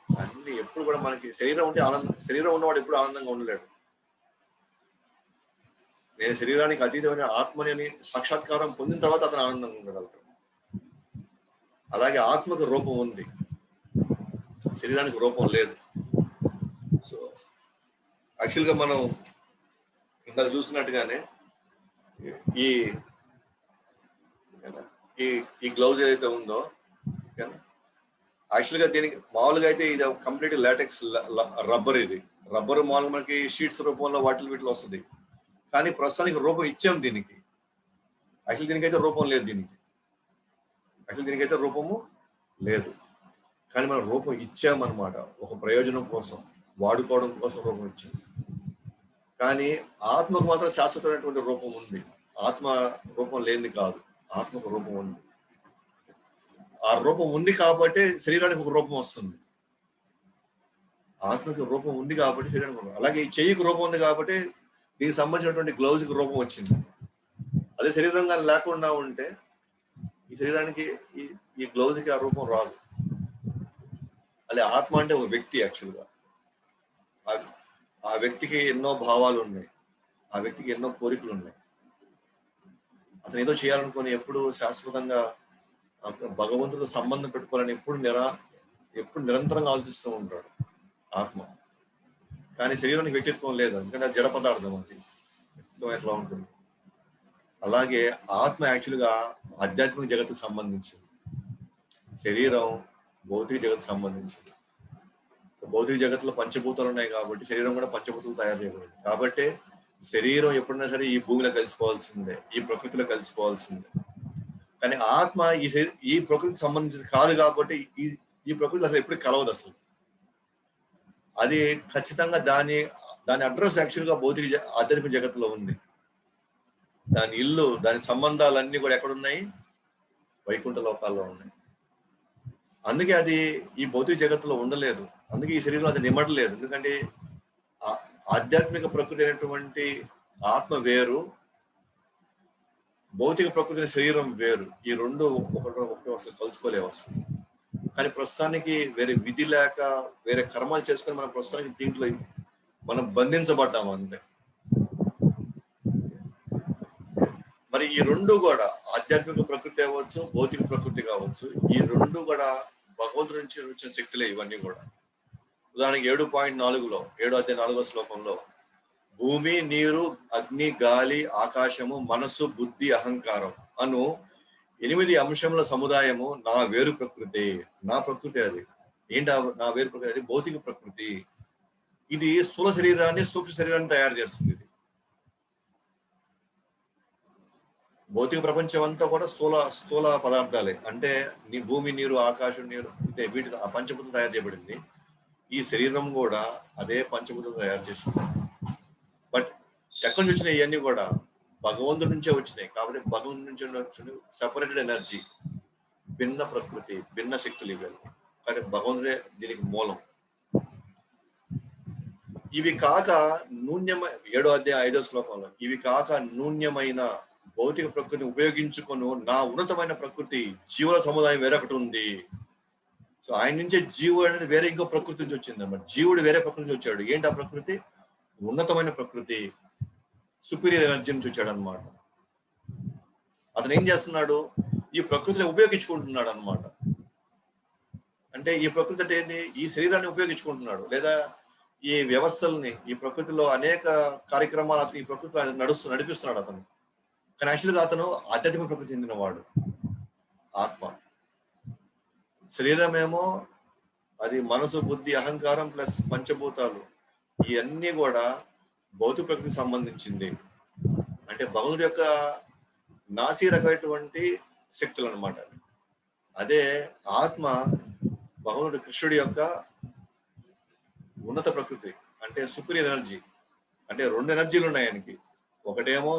[SPEAKER 1] అన్ని ఎప్పుడు కూడా మనకి శరీరం ఉంటే ఆనందం. శరీరం ఉన్నవాడు ఎప్పుడు ఆనందంగా ఉండలేడు. నేను శరీరానికి అతీతమైన ఆత్మని సాక్షాత్కారం పొందిన తర్వాత అతను ఆనందంగా ఉండగలుగుతాడు. అలాగే ఆత్మకు రూపం ఉంది, శరీరానికి రూపం లేదు. సో యాక్చువల్గా మనం ఇందాక చూస్తున్నట్టుగానే ఈ గ్లౌజ్ ఏదైతే ఉందో, యాక్చువల్గా దీనికి మామూలుగా అయితే ఇది కంప్లీట్ లాటెక్స్ రబ్బర్. ఇది రబ్బర్ మామూలుగా మనకి షీట్స్ రూపంలో వీటిలో వస్తుంది. కానీ ప్రస్తుతానికి రూపం ఇచ్చాం దీనికి. యాక్చువల్ దీనికైతే రూపం లేదు. దీనికైతే రూపము లేదు. కానీ మనం రూపం ఇచ్చామన్నమాట, ఒక ప్రయోజనం కోసం, వాడుకోవడం కోసం రూపం ఇచ్చాం. కానీ ఆత్మకు మాత్రం శాశ్వతమైనటువంటి రూపం ఉంది. ఆత్మ రూపం లేనిది కాదు, ఆత్మకు రూపం ఉంది. ఆ రూపం ఉంది కాబట్టి శరీరానికి ఒక రూపం వస్తుంది. ఆత్మకి రూపం ఉంది కాబట్టి శరీరానికి. అలాగే ఈ చెయ్యికి రూపం ఉంది కాబట్టి దీనికి సంబంధించినటువంటి గ్లౌజ్కి రూపం వచ్చింది. అదే శరీరంగా లేకుండా ఉంటే ఈ శరీరానికి ఈ గ్లౌజ్కి ఆ రూపం రాదు. అలా ఆత్మ అంటే ఒక వ్యక్తి. యాక్చువల్గా ఆ వ్యక్తికి ఎన్నో భావాలు ఉన్నాయి, ఆ వ్యక్తికి ఎన్నో కోరికలు ఉన్నాయి. అతను ఏదో చేయాలనుకొని ఎప్పుడు శాశ్వతంగా భగవంతుడు సంబంధం పెట్టుకోవాలని ఎప్పుడు నిరంతరంగా ఆలోచిస్తూ ఉంటాడు ఆత్మ. కానీ శరీరానికి వ్యక్తిత్వం లేదు, ఎందుకంటే అది జడ పదార్థం. అది వ్యక్తిత్వం ఎట్లా ఉంటుంది. అలాగే ఆత్మ యాక్చువల్గా ఆధ్యాత్మిక జగత్తుకు సంబంధించింది. శరీరం భౌతిక జగత్ సంబంధించింది. సో భౌతిక జగత్తులో పంచభూతాలు ఉన్నాయి కాబట్టి శరీరం కూడా పంచభూతాలు తయారు చేయబడింది. కాబట్టి శరీరం ఎప్పుడైనా సరే ఈ భూమిలో కలిసిపోవాల్సిందే, ఈ ప్రకృతిలో కలిసిపోవాల్సిందే. కానీ ఆత్మ ఈ ప్రకృతికి సంబంధించింది కాదు కాబట్టి ఈ ప్రకృతి అసలు ఎప్పుడు కలవదు అసలు. అది ఖచ్చితంగా దాని అడ్రస్ యాక్చువల్గా భౌతిక ఆధ్యాత్మిక జగత్తులో ఉంది. దాని ఇల్లు, దాని సంబంధాలన్నీ కూడా ఎక్కడున్నాయి? వైకుంఠ లోకాల్లో ఉన్నాయి. అందుకే అది ఈ భౌతిక జగత్తులో ఉండలేదు. అందుకే ఈ శరీరంలో అది నిమడలేదు. ఎందుకంటే ఆధ్యాత్మిక ప్రకృతి అయినటువంటి ఆత్మ వేరు, భౌతిక ప్రకృతి శరీరం వేరు. ఈ రెండు ఒకటి అసలు కలుసుకోలేవు అసలు. కానీ ప్రస్తుతానికి వేరే విధి లేక వేరే కర్మాలు చేసుకొని మనం ప్రస్తుతానికి దీంట్లో మనం బంధించబడ్డాము అంతే. మరి ఈ రెండు కూడా ఆధ్యాత్మిక ప్రకృతి అవ్వచ్చు, భౌతిక ప్రకృతి కావచ్చు, ఈ రెండు కూడా భగవంతుడి నుంచి వచ్చిన శక్తులే ఇవన్నీ కూడా. ఉదాహరణకి 7.4లో 7 శ్లోకంలో భూమి, నీరు, అగ్ని, గాలి, ఆకాశము, మనస్సు, బుద్ధి, అహంకారం అను 8 అంశముల సముదాయము నా వేరు ప్రకృతి. నా ప్రకృతి అది. ఏంటి నా వేరు ప్రకృతి? అది భౌతిక ప్రకృతి. ఇది స్థూల శరీరాన్ని, సూక్ష్మ శరీరాన్ని తయారు చేస్తుంది. ఇది భౌతిక ప్రపంచం అంతా కూడా స్థూల పదార్థాలే. అంటే నీ భూమి, నీరు, ఆకాశం, నీరు అంటే వీటి ఆ పంచభూతాలు తయారు చేయబడింది. ఈ శరీరం కూడా అదే పంచభూతాలు తయారు చేసింది. బట్ ఎక్కడి నుంచి వచ్చినాయి ఇవన్నీ కూడా? భగవంతుడి నుంచే వచ్చినాయి. కాబట్టి భగవంతుడి నుంచి వచ్చిన సెపరేటెడ్ ఎనర్జీ, భిన్న ప్రకృతి, భిన్న శక్తులు ఇవ్వాలి. కానీ భగవంతుడే దీనికి మూలం. ఇవి కాక నూన్యమైన 7 శ్లోకంలో ఇవి కాక నూన్యమైన భౌతిక ప్రకృతిని ఉపయోగించుకొని నా ఉన్నతమైన ప్రకృతి జీవుల సముదాయం వేరొకటి ఉంది. సో ఆయన నుంచే జీవుడు అనేది వేరే ఇంకో ప్రకృతి నుంచి వచ్చింది అన్నమాట. జీవుడు వేరే ప్రకృతి నుంచి వచ్చాడు. ఏంటి ఆ ప్రకృతి? ఉన్నతమైన ప్రకృతి, సుపీరియర్ ఎనర్జీ నుంచి వచ్చాడు అనమాట. అతను ఏం చేస్తున్నాడు? ఈ ప్రకృతిని ఉపయోగించుకుంటున్నాడు అనమాట. అంటే ఈ ప్రకృతి అంటే ఏంటి? ఈ శరీరాన్ని ఉపయోగించుకుంటున్నాడు, లేదా ఈ వ్యవస్థల్ని, ఈ ప్రకృతిలో అనేక కార్యక్రమాలు అతను ఈ ప్రకృతిలో నడిపిస్తున్నాడు అతను. కానీ యాక్చువల్గా అతను ఆధ్యాత్మిక ప్రకృతి చెందినవాడు, ఆత్మ. శరీరం ఏమో అది మనసు, బుద్ధి, అహంకారం ప్లస్ పంచభూతాలు, ఇవన్నీ కూడా భౌతిక ప్రకృతికి సంబంధించింది. అంటే భగవంతుడి యొక్క నాసిరకమైనటువంటి శక్తులు అనమాట. అదే ఆత్మ భగవంతుడు కృష్ణుడి యొక్క ఉన్నత ప్రకృతి, అంటే సుపీరియర్ ఎనర్జీ. అంటే 2 ఎనర్జీలు ఉన్నాయి ఆయనకి. ఒకటేమో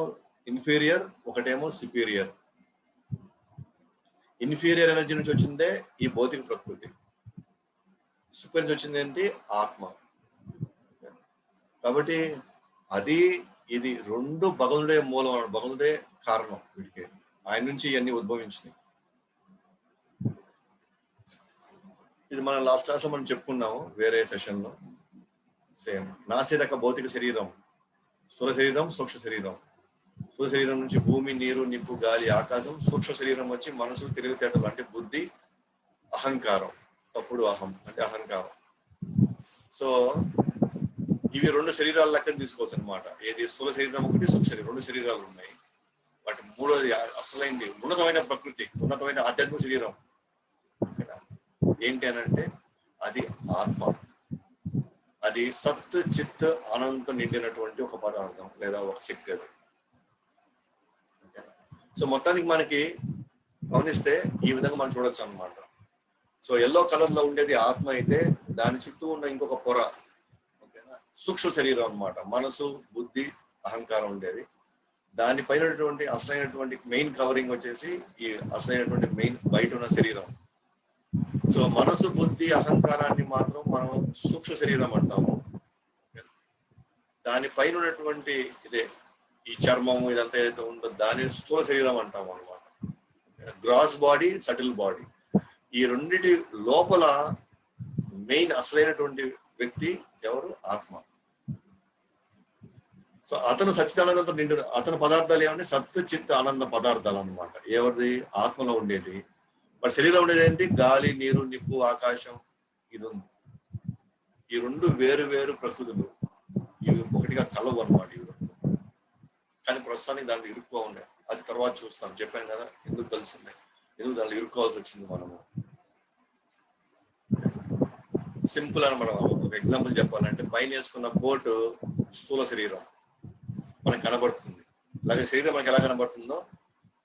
[SPEAKER 1] ఇన్ఫీరియర్, ఒకటేమో సుపీరియర్. ఇన్ఫీరియర్ ఎనర్జీ నుంచి వచ్చిందే ఈ భౌతిక ప్రకృతి, సుపీరియర్ నుంచి వచ్చింది ఏంటి? ఆత్మ. కాబట్టి అది ఇది రెండు భగవంతుడే మూలం, భగవంతుడే కారణం వీటికి. ఆయన నుంచి ఇవన్నీ ఉద్భవించినాయి. ఇది మనం లాస్ట్ క్లాస్ లో మనం చెప్పుకున్నాము వేరే సెషన్ లో. సేమ్ నాసిరక భౌతిక శరీరం, స్థూల శరీరం, సూక్ష్మ శరీరం. స్థూల శరీరం నుంచి భూమి, నీరు, నిప్పు, గాలి, ఆకాశం. సూక్ష్మ శరీరం వచ్చి మనసు, తెలివితేటలు అంటే బుద్ధి, అహంకారం, తప్పుడు అహం అంటే అహంకారం. సో ఇవి 2 శరీరాల లెక్కన తీసుకోవచ్చు అనమాట. ఏది? స్థూల శరీరం ఒకటి, సూక్ష్మ శరీరం, 2 శరీరాలు ఉన్నాయి. వాటి మూడోది అసలైంది ఉన్నతమైన ప్రకృతి, ఉన్నతమైన ఆధ్యాత్మిక శరీరం ఏంటి అని అంటే అది ఆత్మ. అది సత్, చిత్, ఆనందంతో నిండినటువంటి ఒక పదార్థం లేదా ఒక శక్తి అది. సో మొత్తానికి మనకి గమనిస్తే ఈ విధంగా మనం చూడొచ్చు అనమాట. సో ఎల్లో కలర్ లో ఉండేది ఆత్మ అయితే దాని చుట్టూ ఉన్న ఇంకొక పొర, ఓకేనా, సూక్ష్మ శరీరం అనమాట. మనసు, బుద్ధి, అహంకారం ఉండేది. దానిపైన అసలైనటువంటి మెయిన్ కవరింగ్ వచ్చేసి ఈ అసలైనటువంటి మెయిన్ బయట ఉన్న శరీరం. సో మనసు, బుద్ధి, అహంకారాన్ని మాత్రం మనం సూక్ష్మ శరీరం అంటాము. దానిపైన ఉన్నటువంటి ఇదే ఈ చర్మము ఇదంతా ఏదైతే ఉందో దాని స్థూల శరీరం అంటాము అనమాట. Gross body, subtle body. ఈ రెండిటి లోపల మెయిన్ అసలైనటువంటి వ్యక్తి ఎవరు? ఆత్మ. సో అతను సచ్చిదానందంతో నిండు, అతని పదార్థాలు ఏమంటే సత్తు, చిత్, ఆనంద పదార్థాలు అనమాట. ఎవరిది? ఆత్మలో ఉండేది. మరి శరీరం ఉండేది ఏంటి? గాలి, నీరు, నిప్పు, ఆకాశం. ఇది ఉంది. ఈ 2 వేరు వేరు ప్రకృతులు, ఇవి ఒకటిగా కలవు అనమాట. ఇవి కానీ ప్రస్తుతానికి దాంట్లో ఇరుక్కువ ఉన్నాయి. అది తర్వాత చూస్తాం. చెప్పాను కదా ఎందుకు తెలుసున్నాయి, ఎందుకు దాంట్లో ఇరుక్కోవాల్సి వచ్చింది మనము. సింపుల్ అని మనం ఒక ఎగ్జాంపుల్ చెప్పాలంటే, పైన వేసుకున్న కోటు స్థూల శరీరం మనకు కనబడుతుంది. అలాగే శరీరం మనకి ఎలా కనబడుతుందో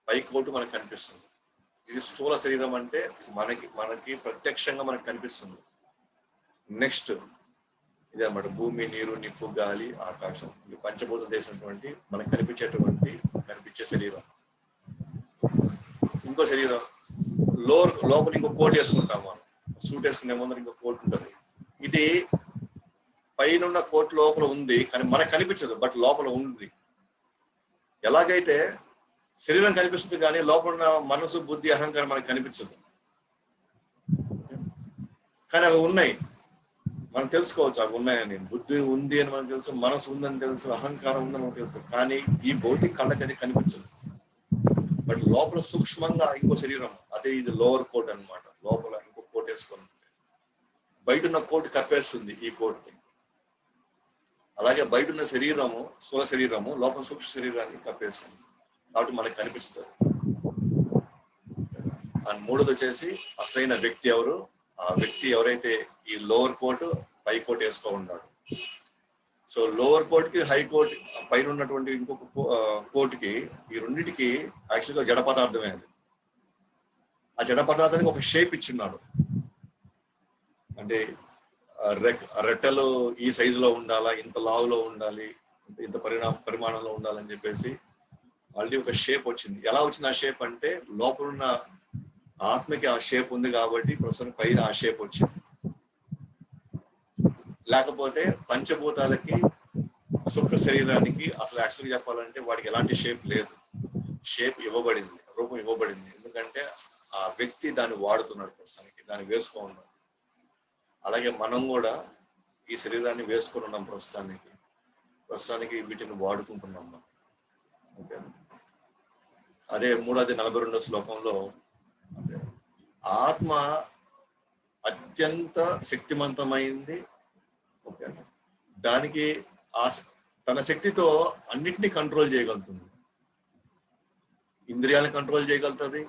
[SPEAKER 1] పై కోటు మనకు కనిపిస్తుంది. ఇది స్థూల శరీరం అంటే మనకి ప్రత్యక్షంగా మనకు కనిపిస్తుంది. నెక్స్ట్ ఇది అన్నమాట, భూమి, నీరు, నిప్పు, గాలి, ఆకాశం, ఇది పంచభూతం చేసినటువంటి మనకు కనిపించే శరీరం. ఇంకో శరీరం లోపల ఇంకో కోట్ వేసుకుంటాం మనం. సూట్ వేసుకునే ముందర ఇంకో కోట్ ఉంటుంది. ఇది పైన కోట్ లోపల ఉంది, కానీ మనకు కనిపించదు, బట్ లోపల ఉంది. ఎలాగైతే శరీరం కనిపిస్తుంది కానీ లోపల ఉన్న మనసు, బుద్ధి, అహంకారం మనకు కనిపించదు, కానీ అవి ఉన్నాయి, మనం తెలుసుకోవచ్చు అవి ఉన్నాయని. బుద్ధి ఉంది అని మనకు తెలుసు, మనసు ఉందని తెలుసు, అహంకారం ఉందని మనకు తెలుసు, కానీ ఈ భౌతిక కళ్ళకి అది కనిపించదు. బట్ లోపల సూక్ష్మంగా ఇంకో శరీరం, అదే ఇది లోవర్ కోట్ అన్నమాట. లోపల ఇంకో కోట్ వేసుకొని బయట ఉన్న కోట్ కప్పేస్తుంది ఈ కోట్ని. అలాగే బయట ఉన్న శరీరము స్థూల శరీరము లోపల సూక్ష్మ శరీరాన్ని కప్పేస్తుంది, కాబట్టి మనకు కనిపిస్తుంది. అండ్ మూడోది వచ్చేసి అసలైన వ్యక్తి ఎవరు? ఆ వ్యక్తి ఎవరైతే ఈ లోవర్ కోట్ పై కోట్ వేసుకో ఉన్నాడు. సో లోవర్ కోట్ కి హై కోట్ పైన ఉన్నటువంటి ఇంకొక కోట్కి, ఈ రెండింటికి యాక్చువల్గా జడ పదార్థమే అది. ఆ జడ పదార్థానికి ఒక షేప్ ఇచ్చున్నాడు. అంటే రెట్టెలు ఈ సైజులో ఉండాలా, ఇంత లావులో ఉండాలి, ఇంత పరిమాణంలో ఉండాలని చెప్పేసి ఆల్రెడీ ఒక షేప్ వచ్చింది. ఎలా వచ్చింది ఆ షేప్ అంటే, లోపలున్న ఆత్మకి ఆ షేప్ ఉంది కాబట్టి ప్రస్తుతం పైన ఆ షేప్ వచ్చింది. లేకపోతే పంచభూతాలకి, సూక్ష్మ శరీరానికి అసలు యాక్చువల్గా చెప్పాలంటే వాడికి ఎలాంటి షేప్ లేదు. షేప్ ఇవ్వబడింది, రూపం ఇవ్వబడింది. ఎందుకంటే ఆ వ్యక్తి దాన్ని వాడుతున్నాడు, ప్రస్తుతానికి దాన్ని వేసుకో ఉన్నాడు. అలాగే మనం కూడా ఈ శరీరాన్ని వేసుకొని ఉన్నాం, ప్రస్తుతానికి వీటిని వాడుకుంటున్నాం. ఓకే, అదే 3:42 శ్లోకంలో ఆత్మ అత్యంత శక్తివంతమైంది. ఓకే, దానికి తన శక్తితో అన్నిటినీ కంట్రోల్ చేయగలుగుతుంది. ఇంద్రియాలను కంట్రోల్ చేయగలుగుతుంది,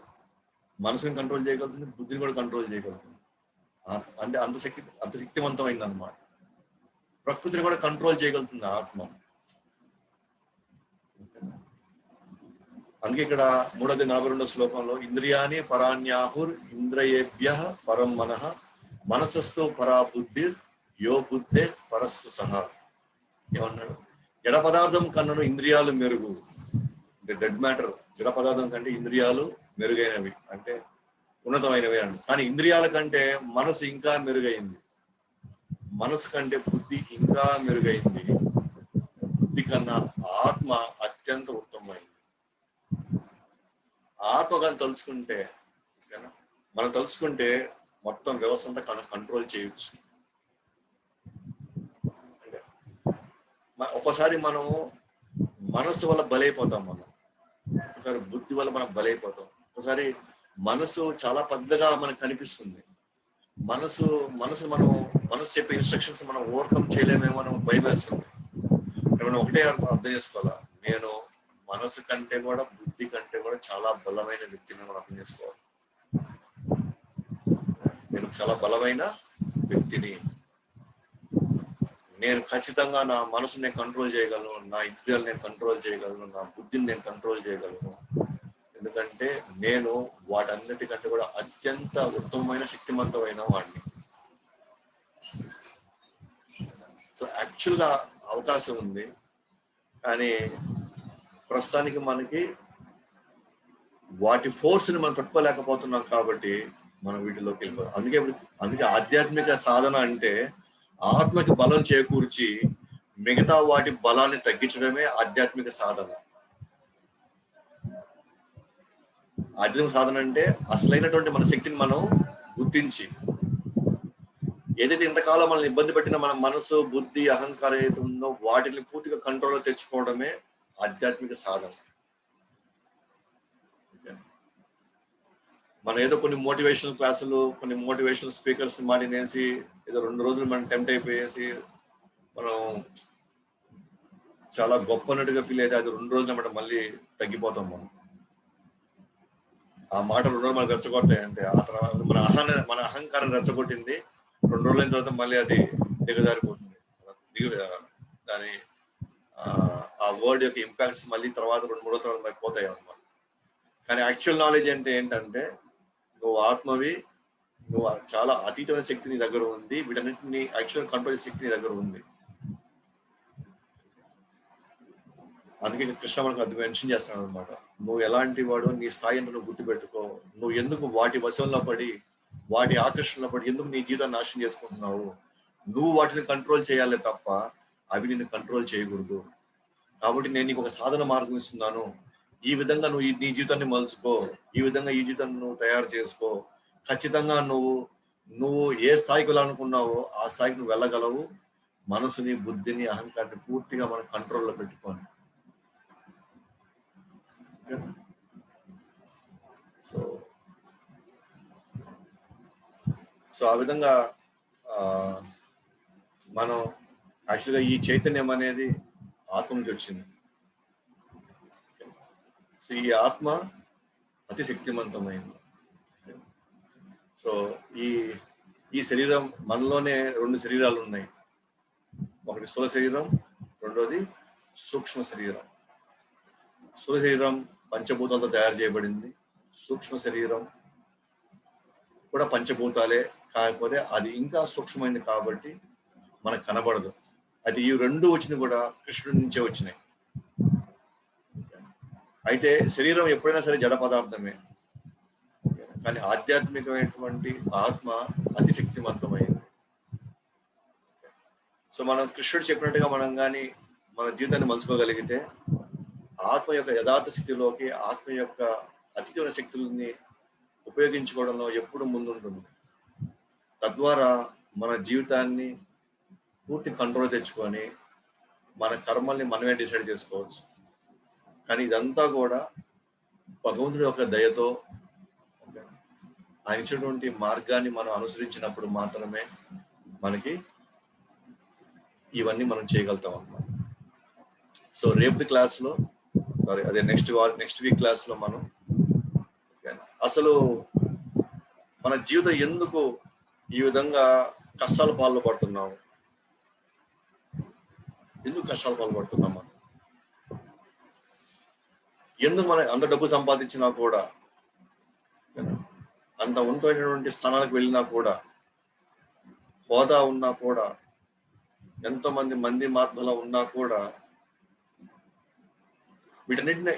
[SPEAKER 1] మనసుని కంట్రోల్ చేయగలుగుతుంది, బుద్ధిని కూడా కంట్రోల్ చేయగలుగుతుంది. అంటే అంత శక్తివంతమైంది అన్నమాట. ప్రకృతిని కూడా కంట్రోల్ చేయగలుగుతుంది ఆత్మ. అందుకే ఇక్కడ 3:42 శ్లోకంలో ఇంద్రియాని పరాణ్యాహుర్ ఇంద్రియేభ్య పరం మనః మనసస్తు పరా బుద్ధి యో బుద్ధే పరస్తు సహా. ఏమన్నాడు? జడ పదార్థం కన్నను ఇంద్రియాలు మెరుగు. అంటే డెడ్ మ్యాటర్ జడ పదార్థం కంటే ఇంద్రియాలు మెరుగైనవి, అంటే ఉన్నతమైనవి అండి. కానీ ఇంద్రియాల కంటే మనసు ఇంకా మెరుగైంది, మనసు కంటే బుద్ధి ఇంకా మెరుగైంది, బుద్ధి కన్నా ఆత్మ అత్యంత ఉత్తమమైంది. ఆత్మ కానీ తలుచుకుంటే, మనం తలుచుకుంటే మొత్తం వ్యవస్థ అంతా కంట్రోల్ చేయొచ్చు. ఒకసారి మనము మనసు వల్ల బలైపోతాం, ఒకసారి బుద్ధి వల్ల మనం బలైపోతాం. ఒకసారి మనసు చాలా పెద్దగా మనకు కనిపిస్తుంది. మనసు చెప్పే ఇన్స్ట్రక్షన్స్ మనం ఓవర్కమ్ చేయలేమేమో మనం భయం వేస్తుంది. మనం ఒకటే అర్థం చేసుకోవాలా, నేను మనసు కంటే కూడా బుద్ధి కంటే కూడా చాలా బలమైన వ్యక్తిని మనం అర్థం చేసుకోవాలి. నేను చాలా బలమైన వ్యక్తిని, నేను ఖచ్చితంగా నా మనసుని నేను కంట్రోల్ చేయగలను, నా ఇంద్రియాలు నేను కంట్రోల్ చేయగలను, నా బుద్ధిని నేను కంట్రోల్ చేయగలను. ఎందుకంటే నేను వాటన్నిటికంటే కూడా అత్యంత ఉత్తమమైన శక్తివంతమైన వాడిని. సో యాక్చువల్గా అవకాశం ఉంది, కానీ ప్రస్తుతానికి మనకి వాటి ఫోర్స్ని మనం తట్టుకోలేకపోతున్నాం కాబట్టి మనం వీటిలోకి వెళ్ళిపోతాం. అందుకే ఆధ్యాత్మిక సాధన అంటే ఆత్మకి బలం చేకూర్చి మిగతా వాటి బలాన్ని తగ్గించడమే ఆధ్యాత్మిక సాధన. ఆధ్యాత్మిక సాధన అంటే అసలైనటువంటి మన శక్తిని మనం గుర్తించి, ఏదైతే ఇంతకాలం మనల్ని ఇబ్బంది పెట్టిన మన మనసు, బుద్ధి, అహంకారం ఏదైతే ఉందో వాటిని పూర్తిగా కంట్రోల్లో తెచ్చుకోవడమే ఆధ్యాత్మిక సాధన. మనం ఏదో కొన్ని మోటివేషనల్ క్లాసులు, కొన్ని మోటివేషనల్ స్పీకర్స్ మాడినేసి ఏదో 2 రోజులు మనం టెంప్ట్ అయిపోయేసి మనం చాలా గొప్ప అన్నట్టుగా ఫీల్ అయితే అది 2 రోజులు అన్నమాట మళ్ళీ తగ్గిపోతాం మనం. ఆ మాటలు 2 రోజులు మనకు రెచ్చగొడతాయి. అంటే ఆ తర్వాత మన అహంకారం రెచ్చగొట్టింది 2 రోజులైన తర్వాత మళ్ళీ అది దిగజారిపోతుంది. దాని ఆ వర్డ్ యొక్క ఇంపాక్ట్స్ మళ్ళీ తర్వాత 2-3 రోజుల తర్వాత పోతాయి అన్నమాట. కానీ యాక్చువల్ నాలెడ్జ్ అంటే ఏంటంటే నువ్వు ఆత్మవి, నువ్వు చాలా అతీతమైన శక్తి నీ దగ్గర ఉంది, వీటన్నిటిని యాక్చువల్ కంట్రోల్ శక్తి నీ దగ్గర ఉంది. అందుకే కృష్ణ మనకు అది మెన్షన్ చేస్తున్నాడు అనమాట. నువ్వు ఎలాంటి వాడు, నీ స్థాయి అంటే నువ్వు గుర్తుపెట్టుకో. నువ్వు ఎందుకు వాటి వశంలో పడి, వాటి ఆకర్షణలో పడి ఎందుకు నీ జీవితాన్ని నాశనం చేసుకుంటున్నావు? నువ్వు వాటిని కంట్రోల్ చేయాలి తప్ప అవి నిన్ను కంట్రోల్ చేయకూడదు. కాబట్టి నేను నీకు ఒక సాధన మార్గం ఇస్తున్నాను. ఈ విధంగా నువ్వు నీ జీవితాన్ని మలుచుకో, ఈ విధంగా ఈ జీవితాన్ని నువ్వు తయారు చేసుకో. ఖచ్చితంగా నువ్వు ఏ స్థాయికి వెళ్ళాలనుకున్నావో ఆ స్థాయికి నువ్వు వెళ్ళగలవు. మనసుని, బుద్ధిని, అహంకారాన్ని పూర్తిగా మన కంట్రోల్లో పెట్టుకోని. సో ఆ విధంగా మనం యాక్చువల్గా ఈ చైతన్యం అనేది ఆత్మ నుంచి వచ్చింది. సో ఈ ఆత్మ అతి శక్తివంతమైంది. సో ఈ శరీరం, మనలోనే 2 శరీరాలు ఉన్నాయి. ఒకటి స్థూల శరీరం, రెండోది సూక్ష్మ శరీరం. స్థూల శరీరం పంచభూతాలతో తయారు చేయబడింది. సూక్ష్మ శరీరం కూడా పంచభూతాలే, కాకపోతే అది ఇంకా సూక్ష్మమైనది కాబట్టి మనకు కనబడదు. అది ఈ 2 వచ్చినవి కూడా కృష్ణుడి నుంచే వచ్చినాయి. అయితే శరీరం ఎప్పుడైనా సరే జడ పదార్థమే, కానీ ఆధ్యాత్మికమైనటువంటి ఆత్మ అతి శక్తివంతమైంది. సో మనం కృష్ణుడు చెప్పినట్టుగా మనం కానీ మన జీవితాన్ని మలుచుకోగలిగితే ఆత్మ యొక్క యథార్థ స్థితిలోకి, ఆత్మ యొక్క అతీతమైన శక్తుల్ని ఉపయోగించుకోవడంలో ఎప్పుడు ముందుంటుంది. తద్వారా మన జీవితాన్ని పూర్తి కంట్రోల్ తెచ్చుకొని మన కర్మల్ని మనమే డిసైడ్ చేసుకోవచ్చు. కానీ ఇదంతా కూడా భగవంతుడి యొక్క దయతో, ఆయన ఇచ్చినటువంటి మార్గాన్ని మనం అనుసరించినప్పుడు మాత్రమే మనకి ఇవన్నీ మనం చేయగలుగుతాం అన్నమాట. సో రేపటి క్లాస్లో, నెక్స్ట్ వీక్ క్లాస్లో మనం అసలు మన జీవితం ఎందుకు ఈ విధంగా కష్టాల పాలు పడుతున్నాము, ఎందుకు కష్టాలు పాల్పడుతున్నాం మనం, ఎందుకు మనం అంత డబ్బు సంపాదించినా కూడా, అంత ఉన్నతమైనటువంటి స్థానాలకు వెళ్ళినా కూడా, హోదా ఉన్నా కూడా, ఎంతో మంది మహాత్ములు ఉన్నా కూడా,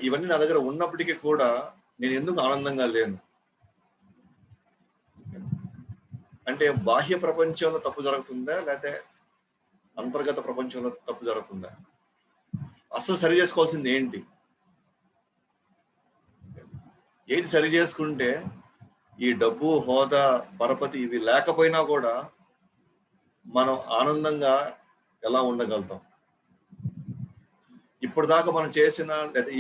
[SPEAKER 1] ఇవన్నీ నా దగ్గర ఉన్నప్పటికీ కూడా నేను ఎందుకు ఆనందంగా లేను? అంటే బాహ్య ప్రపంచంలో తప్పు జరుగుతుందా, లేకపోతే అంతర్గత ప్రపంచంలో తప్పు జరుగుతుందా? అసలు సరి చేసుకోవాల్సింది ఏంటి? ఏది సరి చేసుకుంటే ఈ డబ్బు, హోదా, పరపతి ఇవి లేకపోయినా కూడా మనం ఆనందంగా ఎలా ఉండగలుగుతాం? ఇప్పుడు దాకా మనం చేసిన, లేదా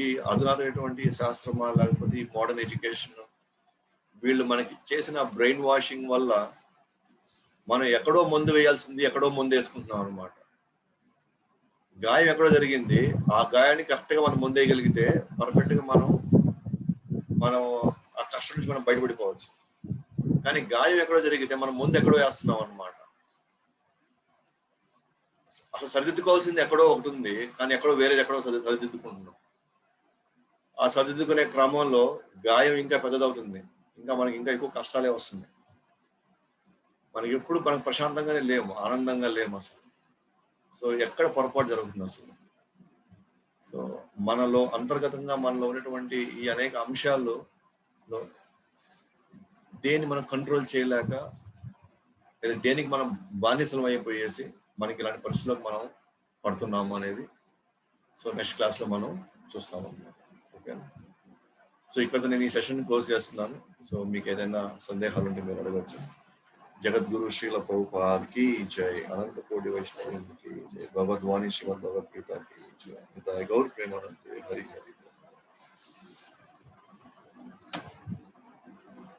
[SPEAKER 1] ఈ అధునాతమైనటువంటి శాస్త్రమా, లేకపోతే ఈ మోడర్న్ ఎడ్యుకేషన్, వీళ్ళు మనకి చేసిన బ్రెయిన్ వాషింగ్ వల్ల మనం ఎక్కడో ముందు వేయాల్సింది ఎక్కడో ముందు వేసుకుంటున్నాం అనమాట. గాయం ఎక్కడో జరిగింది, ఆ గాయాన్ని కరెక్ట్గా మనం ముందేయగలిగితే పర్ఫెక్ట్గా మనం ఆ కష్టం నుంచి మనం బయటపడిపోవచ్చు. కానీ గాయం ఎక్కడో జరిగితే మనం ముందు ఎక్కడో వేస్తున్నాం అనమాట. అసలు సరిదిద్దుకోవాల్సింది ఎక్కడో ఒకటి ఉంది, కానీ ఎక్కడో ఎక్కడో సరిదిద్దుకుంటున్నాం. ఆ సరిదిద్దుకునే క్రమంలో గాయం ఇంకా పెద్దదవుతుంది, మనకి ఇంకా ఎక్కువ కష్టాలే వస్తుంది. మనకు ప్రశాంతంగానే లేము, ఆనందంగా లేము అసలు. సో ఎక్కడ పొరపాటు జరుగుతుంది అసలు? సో మనలో అంతర్గతంగా మనలో ఉన్నటువంటి ఈ అనేక అంశాల్లో దేన్ని మనం కంట్రోల్ చేయలేక, లేదా దేనికి మనం బానిసలం అయిపోయేసి మనకి ఇలాంటి పరిస్థితులకు మనం పడుతున్నాము అనేది సో నెక్స్ట్ క్లాస్లో మనం చూస్తాము. ఓకేనా? సో ఇక్కడ నేను ఈ సెషన్ క్లోజ్ చేస్తున్నాను. సో మీకు ఏదైనా సందేహాలు ఉంటే మీరు అడగచ్చు. జగద్గురు శ్రీల ప్రభుపాద్ की जय, अनंत कोटि वैष्णव की जय, भगवद्वाणी श्रीमद् भगवद गीता की जय, गौर प्रेमानंद हरि हरि।